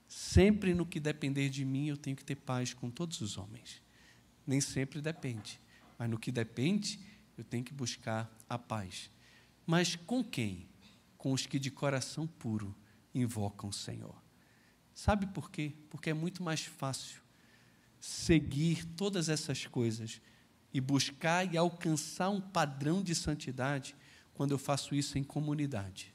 [SPEAKER 1] Sempre no que depender de mim, eu tenho que ter paz com todos os homens. Nem sempre depende, mas no que depende, eu tenho que buscar a paz. Mas com quem? Com os que de coração puro invocam o Senhor. Sabe por quê? Porque é muito mais fácil seguir todas essas coisas e buscar e alcançar um padrão de santidade quando eu faço isso em comunidade.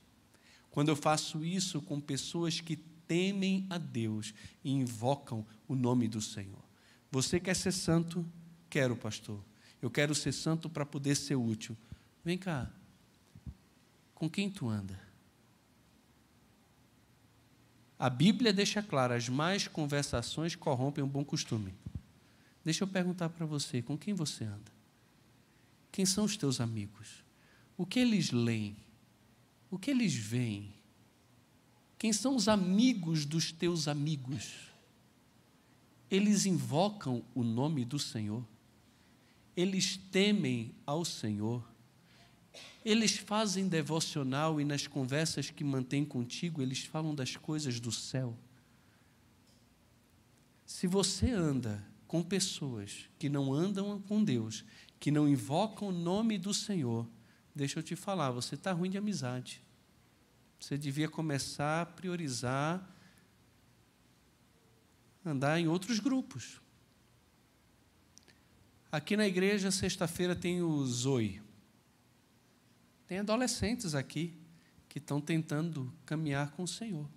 [SPEAKER 1] Quando eu faço isso com pessoas que temem a Deus e invocam o nome do Senhor. Você quer ser santo? Quero, pastor. Eu quero ser santo para poder ser útil. Vem cá. Com quem tu anda? A Bíblia deixa claro, as más conversações corrompem um bom costume. Deixa eu perguntar para você, com quem você anda? Quem são os teus amigos? O que eles leem? O que eles veem? Quem são os amigos dos teus amigos? Eles invocam o nome do Senhor? Eles temem ao Senhor? Eles fazem devocional e nas conversas que mantêm contigo, eles falam das coisas do céu? Se você anda com pessoas que não andam com Deus, que não invocam o nome do Senhor, deixa eu te falar, você está ruim de amizade. Você devia começar a priorizar andar em outros grupos. Aqui na igreja, sexta-feira, tem o Zoe. Tem adolescentes aqui que estão tentando caminhar com o Senhor.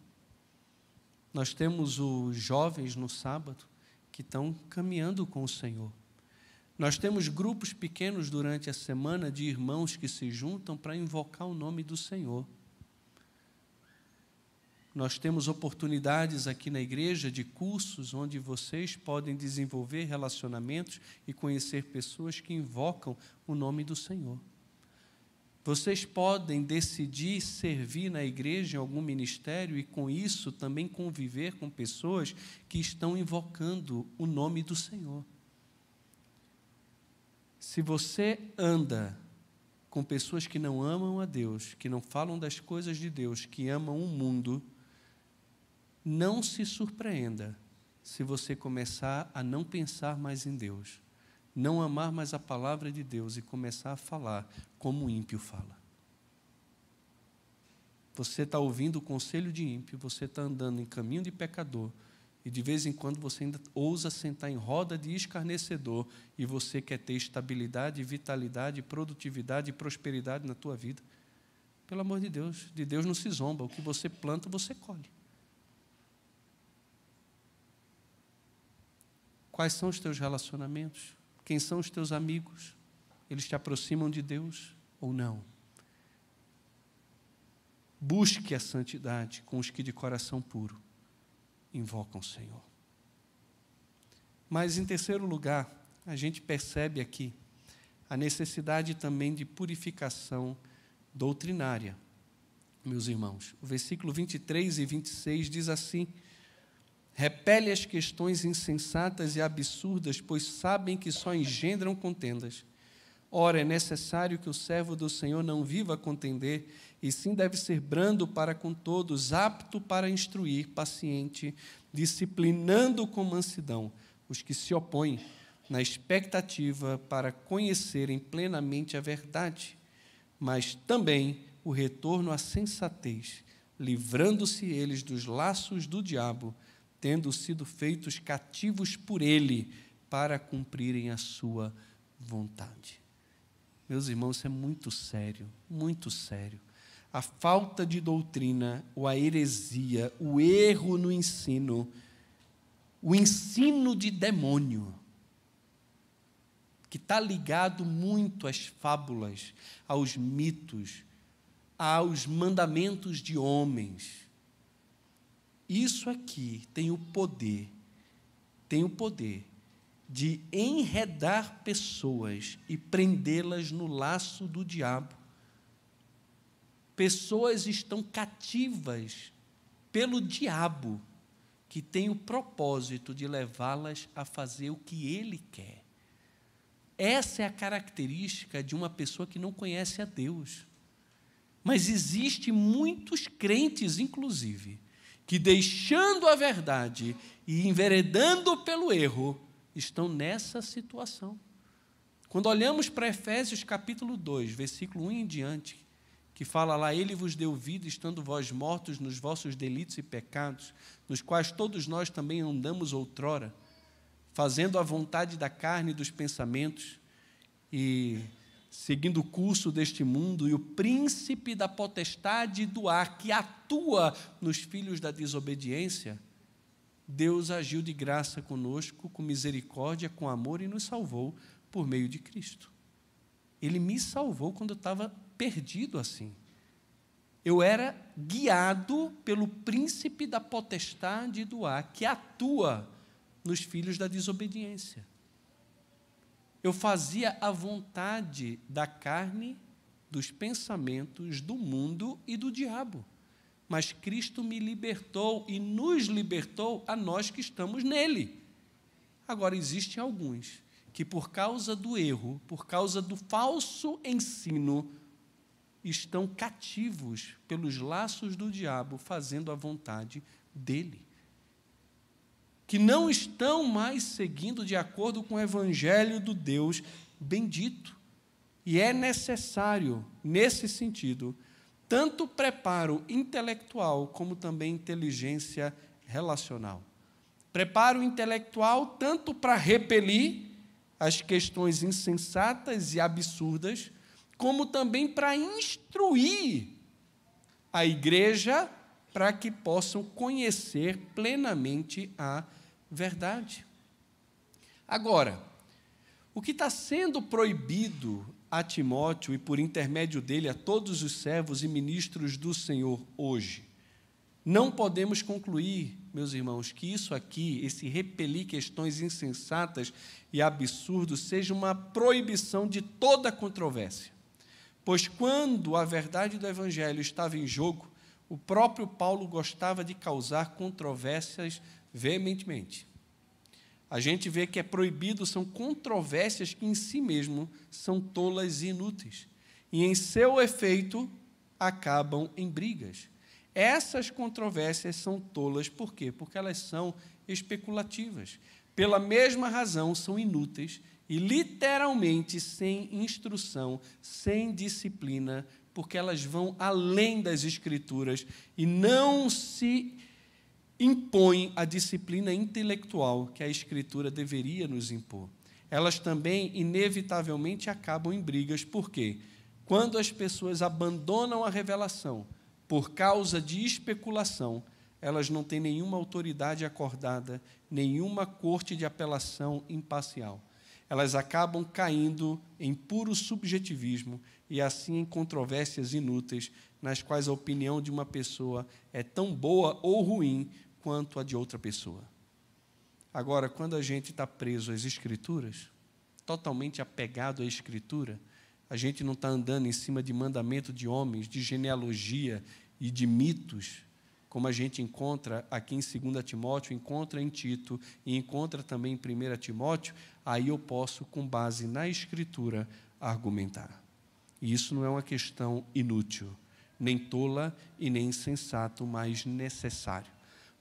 [SPEAKER 1] Nós temos os jovens no sábado que estão caminhando com o Senhor. Nós temos grupos pequenos durante a semana de irmãos que se juntam para invocar o nome do Senhor. Nós temos oportunidades aqui na igreja de cursos onde vocês podem desenvolver relacionamentos e conhecer pessoas que invocam o nome do Senhor. Vocês podem decidir servir na igreja em algum ministério e, com isso, também conviver com pessoas que estão invocando o nome do Senhor. Se você anda com pessoas que não amam a Deus, que não falam das coisas de Deus, que amam o mundo, não se surpreenda se você começar a não pensar mais em Deus, não amar mais a palavra de Deus e começar a falar como o ímpio fala. Você está ouvindo o conselho de ímpio, você está andando em caminho de pecador, e de vez em quando você ainda ousa sentar em roda de escarnecedor, e você quer ter estabilidade, vitalidade, produtividade e prosperidade na tua vida. Pelo amor de Deus não se zomba, o que você planta, você colhe. Quais são os teus relacionamentos? Quem são os teus amigos? Eles te aproximam de Deus ou não? Busque a santidade com os que de coração puro invocam o Senhor. Mas, em terceiro lugar, a gente percebe aqui a necessidade também de purificação doutrinária, meus irmãos. O versículo 23 e 26 diz assim: repele as questões insensatas e absurdas, pois sabem que só engendram contendas. Ora, é necessário que o servo do Senhor não viva a contender, e sim deve ser brando para com todos, apto para instruir, paciente, disciplinando com mansidão os que se opõem, na expectativa para conhecerem plenamente a verdade, mas também o retorno à sensatez, livrando-se eles dos laços do diabo, tendo sido feitos cativos por ele, para cumprirem a sua vontade. Meus irmãos, isso é muito sério, muito sério. A falta de doutrina, ou a heresia, o erro no ensino, o ensino de demônio, que está ligado muito às fábulas, aos mitos, aos mandamentos de homens. Isso aqui tem o poder de enredar pessoas e prendê-las no laço do diabo. Pessoas estão cativas pelo diabo, que tem o propósito de levá-las a fazer o que ele quer. Essa é a característica de uma pessoa que não conhece a Deus. Mas existe muitos crentes, inclusive, que, deixando a verdade e enveredando pelo erro, estão nessa situação. Quando olhamos para Efésios capítulo 2, versículo 1 em diante, que fala lá, ele vos deu vida, estando vós mortos nos vossos delitos e pecados, nos quais todos nós também andamos outrora, fazendo a vontade da carne e dos pensamentos, e seguindo o curso deste mundo, e o príncipe da potestade do ar, que atua nos filhos da desobediência, Deus agiu de graça conosco, com misericórdia, com amor, e nos salvou por meio de Cristo. Ele me salvou quando eu estava perdido assim. Eu era guiado pelo príncipe da potestade do ar, que atua nos filhos da desobediência. Eu fazia a vontade da carne, dos pensamentos, do mundo e do diabo. Mas Cristo me libertou e nos libertou a nós que estamos nele. Agora, existem alguns que, por causa do erro, por causa do falso ensino, estão cativos pelos laços do diabo, fazendo a vontade dele. Que não estão mais seguindo de acordo com o evangelho do Deus bendito. E é necessário, nesse sentido, tanto preparo intelectual como também inteligência relacional. Preparo intelectual tanto para repelir as questões insensatas e absurdas, como também para instruir a igreja para que possam conhecer plenamente a verdade. Agora, o que está sendo proibido a Timóteo e, por intermédio dele, a todos os servos e ministros do Senhor hoje, não podemos concluir, meus irmãos, que isso aqui, esse repelir questões insensatas e absurdos, seja uma proibição de toda controvérsia. Pois quando a verdade do Evangelho estava em jogo, o próprio Paulo gostava de causar controvérsias veementemente. A gente vê que é proibido, são controvérsias que em si mesmo são tolas e inúteis. E em seu efeito, acabam em brigas. Essas controvérsias são tolas, por quê? Porque elas são especulativas. Pela mesma razão, são inúteis e literalmente sem instrução, sem disciplina, porque elas vão além das Escrituras e não se impõem a disciplina intelectual que a Escritura deveria nos impor. Elas também, inevitavelmente, acabam em brigas. Por quê? Quando as pessoas abandonam a revelação por causa de especulação, elas não têm nenhuma autoridade acordada, nenhuma corte de apelação imparcial. Elas acabam caindo em puro subjetivismo e, assim, em controvérsias inúteis, nas quais a opinião de uma pessoa é tão boa ou ruim quanto a de outra pessoa. Agora, quando a gente está preso às Escrituras, totalmente apegado à Escritura, a gente não está andando em cima de mandamento de homens, de genealogia e de mitos, como a gente encontra aqui em 2 Timóteo, encontra em Tito e encontra também em 1 Timóteo, aí eu posso, com base na Escritura, argumentar. E isso não é uma questão inútil, nem tola e nem insensato, mas necessário.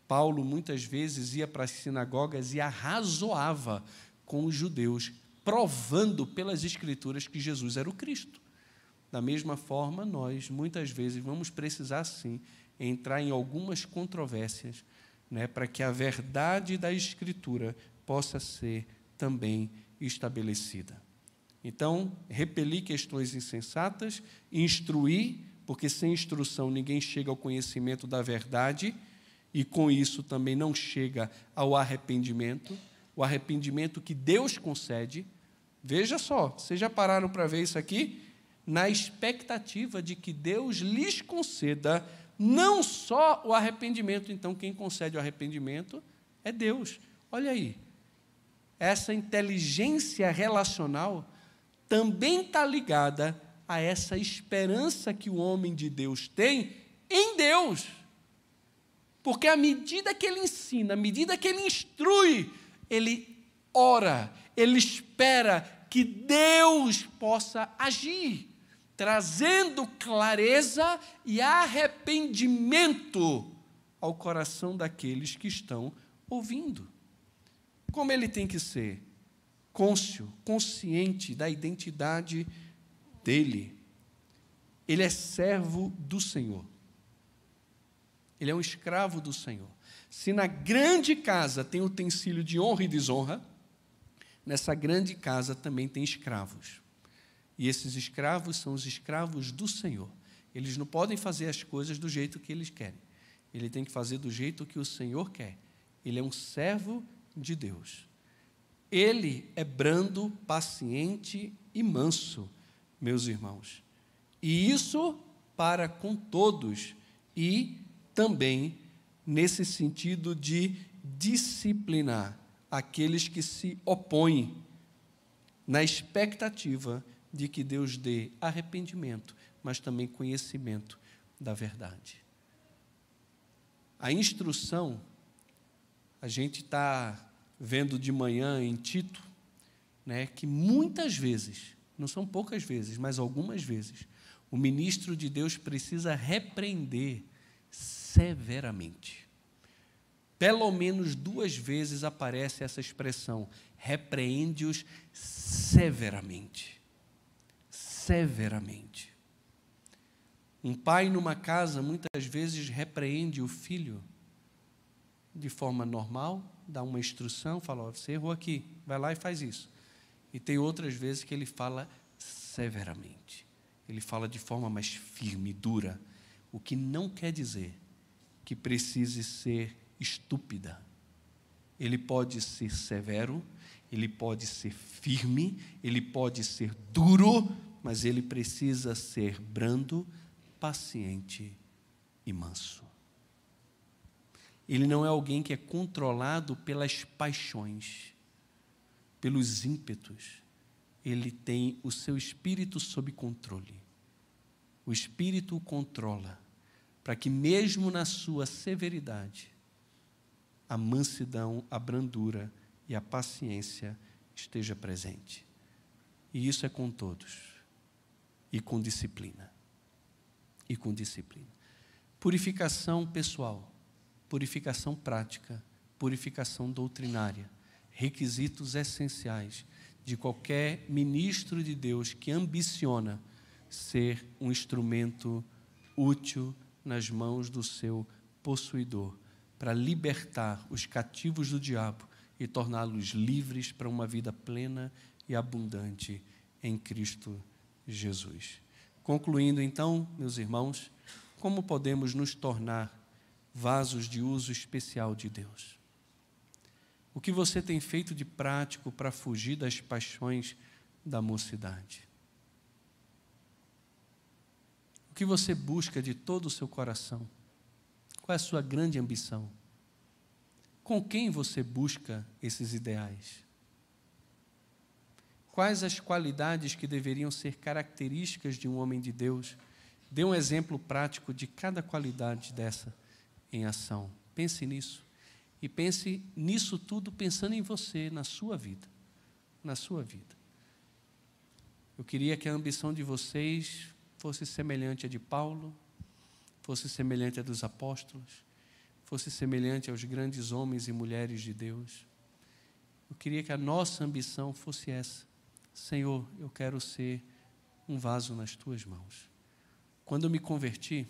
[SPEAKER 1] Paulo, muitas vezes, ia para as sinagogas e arrazoava com os judeus, provando pelas Escrituras que Jesus era o Cristo. Da mesma forma, nós, muitas vezes, vamos precisar, sim, entrar em algumas controvérsias, para que a verdade da Escritura possa ser também estabelecida. Então, repelir questões insensatas, instruir, porque sem instrução ninguém chega ao conhecimento da verdade, e com isso também não chega ao arrependimento, o arrependimento que Deus concede. Veja só, vocês já pararam para ver isso aqui? Na expectativa de que Deus lhes conceda não só o arrependimento. Então, quem concede o arrependimento é Deus. Olha aí, essa inteligência relacional também está ligada a essa esperança que o homem de Deus tem em Deus. Porque à medida que ele ensina, à medida que ele instrui, ele ora, ele espera que Deus possa agir, trazendo clareza e arrependimento ao coração daqueles que estão ouvindo. Como ele tem que ser? Cônscio, consciente da identidade dele. Ele é servo do Senhor. Ele é um escravo do Senhor. Se na grande casa tem utensílio de honra e desonra, nessa grande casa também tem escravos. E esses escravos são os escravos do Senhor. Eles não podem fazer as coisas do jeito que eles querem. Ele tem que fazer do jeito que o Senhor quer. Ele é um servo de Deus. Ele é brando, paciente e manso, meus irmãos. E isso para com todos e também nesse sentido de disciplinar aqueles que se opõem na expectativa de que Deus dê arrependimento, mas também conhecimento da verdade. A instrução, a gente está vendo de manhã em Tito, né, que muitas vezes, não são poucas vezes, mas algumas vezes, o ministro de Deus precisa repreender severamente. Pelo menos 2 vezes aparece essa expressão, repreende-os severamente. Severamente. Um pai numa casa, muitas vezes, repreende o filho de forma normal, dá uma instrução, fala, ó, você errou aqui, vai lá e faz isso. E tem outras vezes que ele fala severamente. Ele fala de forma mais firme, dura, o que não quer dizer que precise ser estúpida. Ele pode ser severo, ele pode ser firme, ele pode ser duro, mas ele precisa ser brando, paciente e manso. Ele não é alguém que é controlado pelas paixões, pelos ímpetos. Ele tem o seu espírito sob controle. O espírito o controla, para que mesmo na sua severidade, a mansidão, a brandura e a paciência esteja presente. E isso é com todos. E com disciplina. E com disciplina. Purificação pessoal, purificação prática, purificação doutrinária, requisitos essenciais de qualquer ministro de Deus que ambiciona ser um instrumento útil nas mãos do seu possuidor, para libertar os cativos do diabo e torná-los livres para uma vida plena e abundante em Cristo Jesus. Concluindo, então, meus irmãos, como podemos nos tornar vasos de uso especial de Deus? O que você tem feito de prático para fugir das paixões da mocidade? O que você busca de todo o seu coração? Qual é a sua grande ambição? Com quem você busca esses ideais? Quais as qualidades que deveriam ser características de um homem de Deus? Dê um exemplo prático de cada qualidade dessa em ação. Pense nisso. E pense nisso tudo pensando em você, na sua vida. Na sua vida. Eu queria que a ambição de vocês fosse semelhante à de Paulo, fosse semelhante à dos apóstolos, fosse semelhante aos grandes homens e mulheres de Deus. Eu queria que a nossa ambição fosse essa. Senhor, eu quero ser um vaso nas tuas mãos. Quando eu me converti,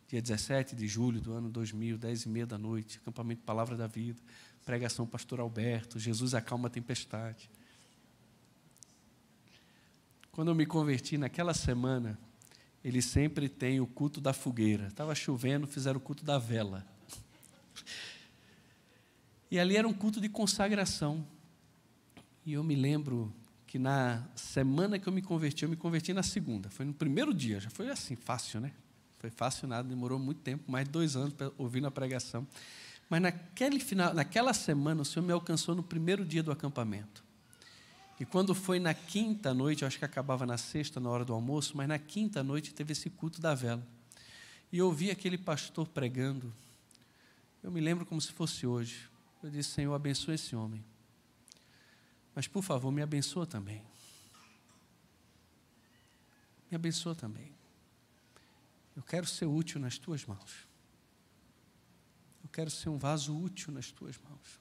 [SPEAKER 1] dia 17 de julho do ano 2000, 10h30 da noite, acampamento Palavra da Vida, pregação pastor Alberto, Jesus acalma a tempestade. Quando eu me converti, naquela semana, ele sempre tem o culto da fogueira. Estava chovendo, fizeram o culto da vela. E ali era um culto de consagração. E eu me lembro que na semana que eu me converti na segunda. Foi no primeiro dia, já foi assim, fácil, né? Foi fácil nada, demorou muito tempo, mais de 2 anos para ouvir a pregação. Mas naquela semana, o Senhor me alcançou no primeiro dia do acampamento. E quando foi na quinta noite, eu acho que acabava na sexta, na hora do almoço, mas na quinta noite teve esse culto da vela. E eu ouvi aquele pastor pregando. Eu me lembro como se fosse hoje. Eu disse, Senhor, abençoa esse homem. Mas, por favor, me abençoa também. Me abençoa também. Eu quero ser útil nas tuas mãos. Eu quero ser um vaso útil nas tuas mãos.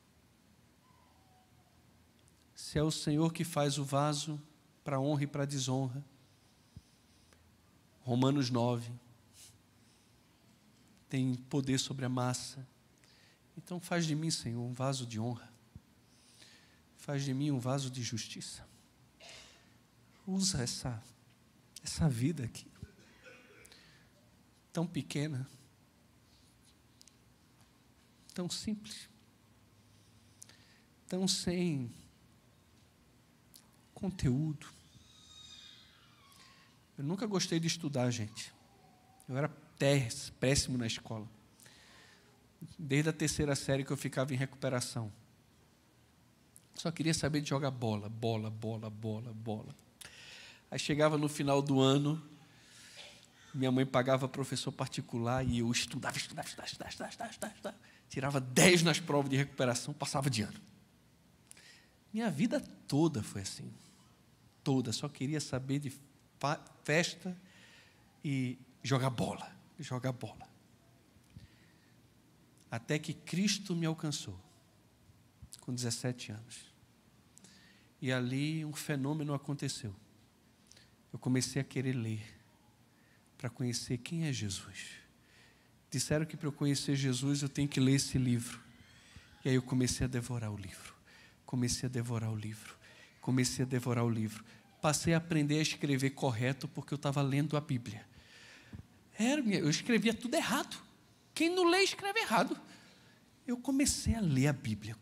[SPEAKER 1] Se é o Senhor que faz o vaso para honra e para desonra, Romanos 9. Tem poder sobre a massa. Então faz de mim, Senhor, um vaso de honra. Faz de mim um vaso de justiça. Usa essa vida aqui, tão pequena, tão simples, tão sem conteúdo. Eu nunca gostei de estudar, gente. Eu era péssimo na escola. Desde a 3ª série que eu ficava em recuperação. Só queria saber de jogar bola. Aí chegava no final do ano, minha mãe pagava professor particular e eu estudava. Tirava 10 nas provas de recuperação, passava de ano. Minha vida toda foi assim. Toda. Só queria saber de festa e jogar bola. Até que Cristo me alcançou, com 17 anos. E ali um fenômeno aconteceu. Eu comecei a querer ler, para conhecer quem é Jesus. Disseram que para eu conhecer Jesus eu tenho que ler esse livro. E aí eu comecei a devorar o livro. Passei a aprender a escrever correto porque eu estava lendo a Bíblia. Eu escrevia tudo errado. Quem não lê, escreve errado. Eu comecei a ler a Bíblia.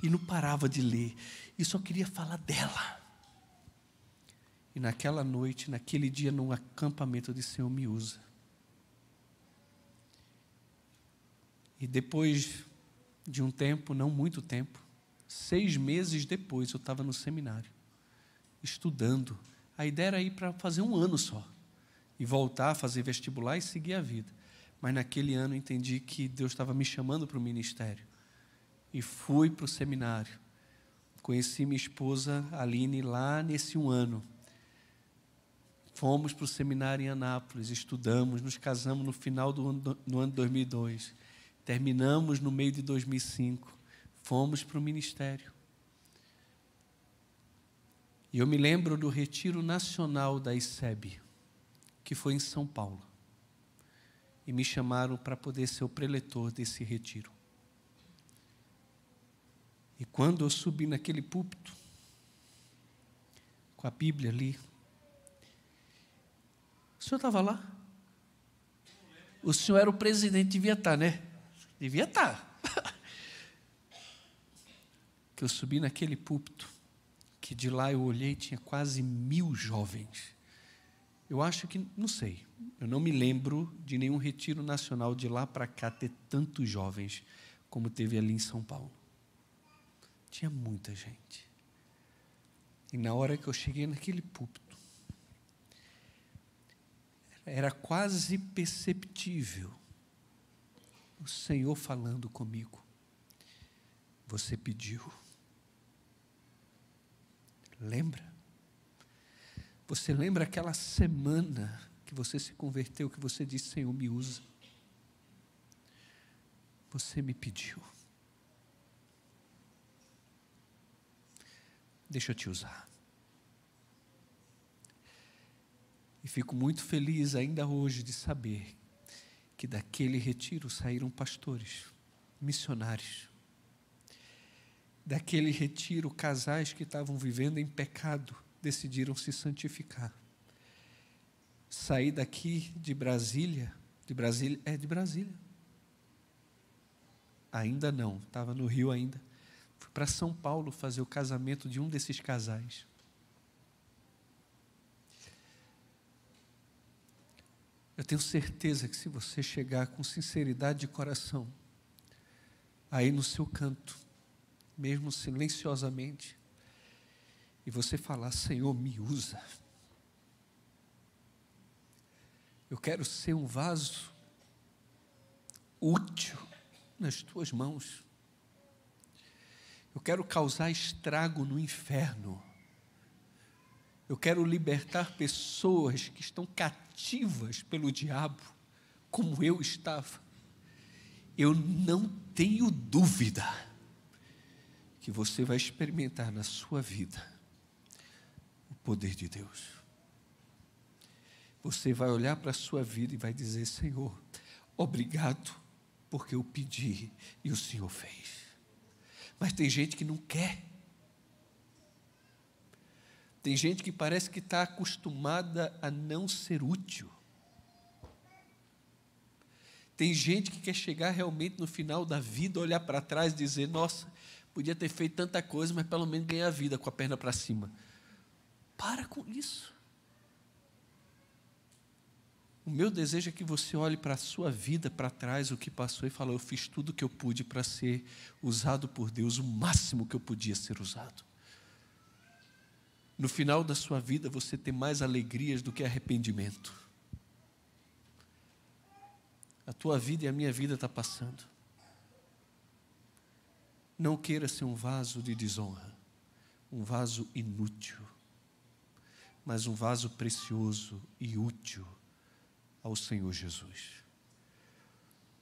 [SPEAKER 1] E não parava de ler. E só queria falar dela. E naquela noite, naquele dia, num acampamento, eu disse: Senhor, me usa. E depois de um tempo, não muito tempo, 6 meses depois, eu estava no seminário, estudando. A ideia era ir para fazer 1 ano só. E voltar a fazer vestibular e seguir a vida. Mas naquele ano eu entendi que Deus estava me chamando para o ministério. E fui para o seminário. Conheci minha esposa, Aline, lá nesse 1 ano. Fomos para o seminário em Anápolis, estudamos, nos casamos no final do ano 2002. Terminamos no meio de 2005. Fomos para o ministério. E eu me lembro do retiro nacional da ICEB, que foi em São Paulo. E me chamaram para poder ser o preletor desse retiro. E quando eu subi naquele púlpito, com a Bíblia ali, o senhor estava lá? O senhor era o presidente, devia estar, né? Devia estar. Que eu subi naquele púlpito, que de lá eu olhei, tinha quase 1000 jovens. Eu acho que, não sei, eu não me lembro de nenhum retiro nacional de lá para cá ter tantos jovens como teve ali em São Paulo. Tinha muita gente. E na hora que eu cheguei naquele púlpito, era quase perceptível o Senhor falando comigo. Você pediu. Lembra? Você lembra aquela semana que você se converteu, que você disse: Senhor, me usa? Você me pediu. Deixa eu te usar. E fico muito feliz ainda hoje de saber que daquele retiro saíram pastores, missionários. Daquele retiro, casais que estavam vivendo em pecado decidiram se santificar. Saí daqui de Brasília. De Brasília. Ainda não, estava no Rio ainda. Fui para São Paulo fazer o casamento de um desses casais. Eu tenho certeza que se você chegar com sinceridade de coração, aí no seu canto, mesmo silenciosamente, e você falar: Senhor, me usa. Eu quero ser um vaso útil nas tuas mãos. Eu quero causar estrago no inferno. Eu quero libertar pessoas que estão cativas pelo diabo, como eu estava. Eu não tenho dúvida que você vai experimentar na sua vida o poder de Deus. você vai olhar para a sua vida e vai dizer: Senhor, obrigado, porque eu pedi e o Senhor fez. Mas tem gente que não quer. Tem gente que parece que está acostumada a não ser útil. Tem gente que quer chegar realmente no final da vida, olhar para trás e dizer: nossa, podia ter feito tanta coisa, mas pelo menos ganhar a vida com a perna para cima. Para com isso. O meu desejo é que você olhe para a sua vida, para trás, o que passou, e fale: eu fiz tudo o que eu pude para ser usado por Deus, o máximo que eu podia ser usado. No final da sua vida, você tem mais alegrias do que arrependimento. A tua vida e a minha vida está passando. Não queira ser um vaso de desonra, um vaso inútil, mas um vaso precioso e útil ao Senhor Jesus.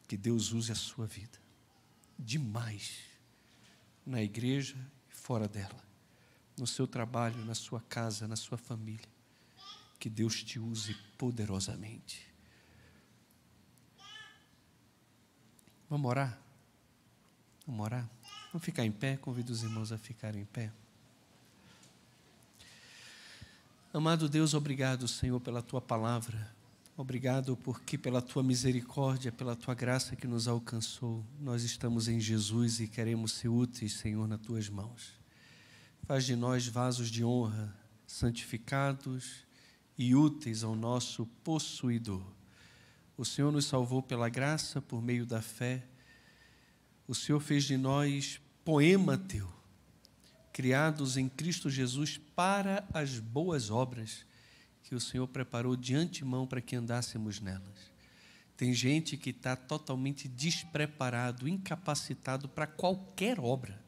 [SPEAKER 1] Que Deus use a sua vida demais, na igreja e fora dela, no seu trabalho, na sua casa, na sua família. Que Deus te use poderosamente. Vamos orar? Vamos orar? Vamos ficar em pé? Convido os irmãos a ficarem em pé. Amado Deus, obrigado, Senhor, pela Tua palavra. Obrigado porque pela Tua misericórdia, pela Tua graça que nos alcançou, nós estamos em Jesus e queremos ser úteis, Senhor, nas Tuas mãos. Faz de nós vasos de honra, santificados e úteis ao nosso possuidor. O Senhor nos salvou pela graça, por meio da fé. O Senhor fez de nós poema Teu, criados em Cristo Jesus para as boas obras que o Senhor preparou de antemão para que andássemos nelas. Tem gente que está totalmente despreparado, incapacitado para qualquer obra.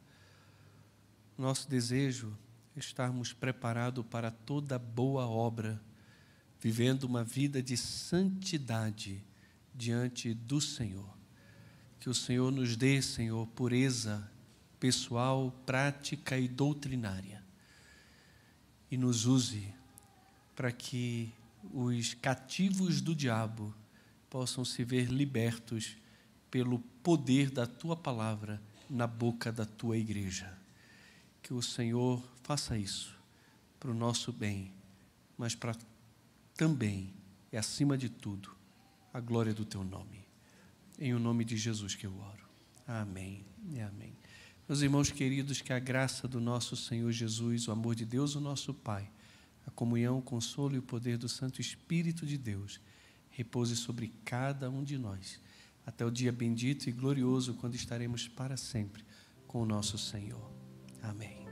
[SPEAKER 1] Nosso desejo é estarmos preparados para toda boa obra, vivendo uma vida de santidade diante do Senhor. Que o Senhor nos dê, Senhor, pureza pessoal, prática e doutrinária, e nos use para que os cativos do diabo possam se ver libertos pelo poder da Tua palavra na boca da Tua igreja. Que o Senhor faça isso para o nosso bem, mas para também, e acima de tudo, a glória do Teu nome. Em o nome de Jesus que eu oro. Amém e amém. Meus irmãos queridos, que a graça do nosso Senhor Jesus, o amor de Deus, o nosso Pai, a comunhão, o consolo e o poder do Santo Espírito de Deus repouse sobre cada um de nós, até o dia bendito e glorioso, quando estaremos para sempre com o nosso Senhor. Amém.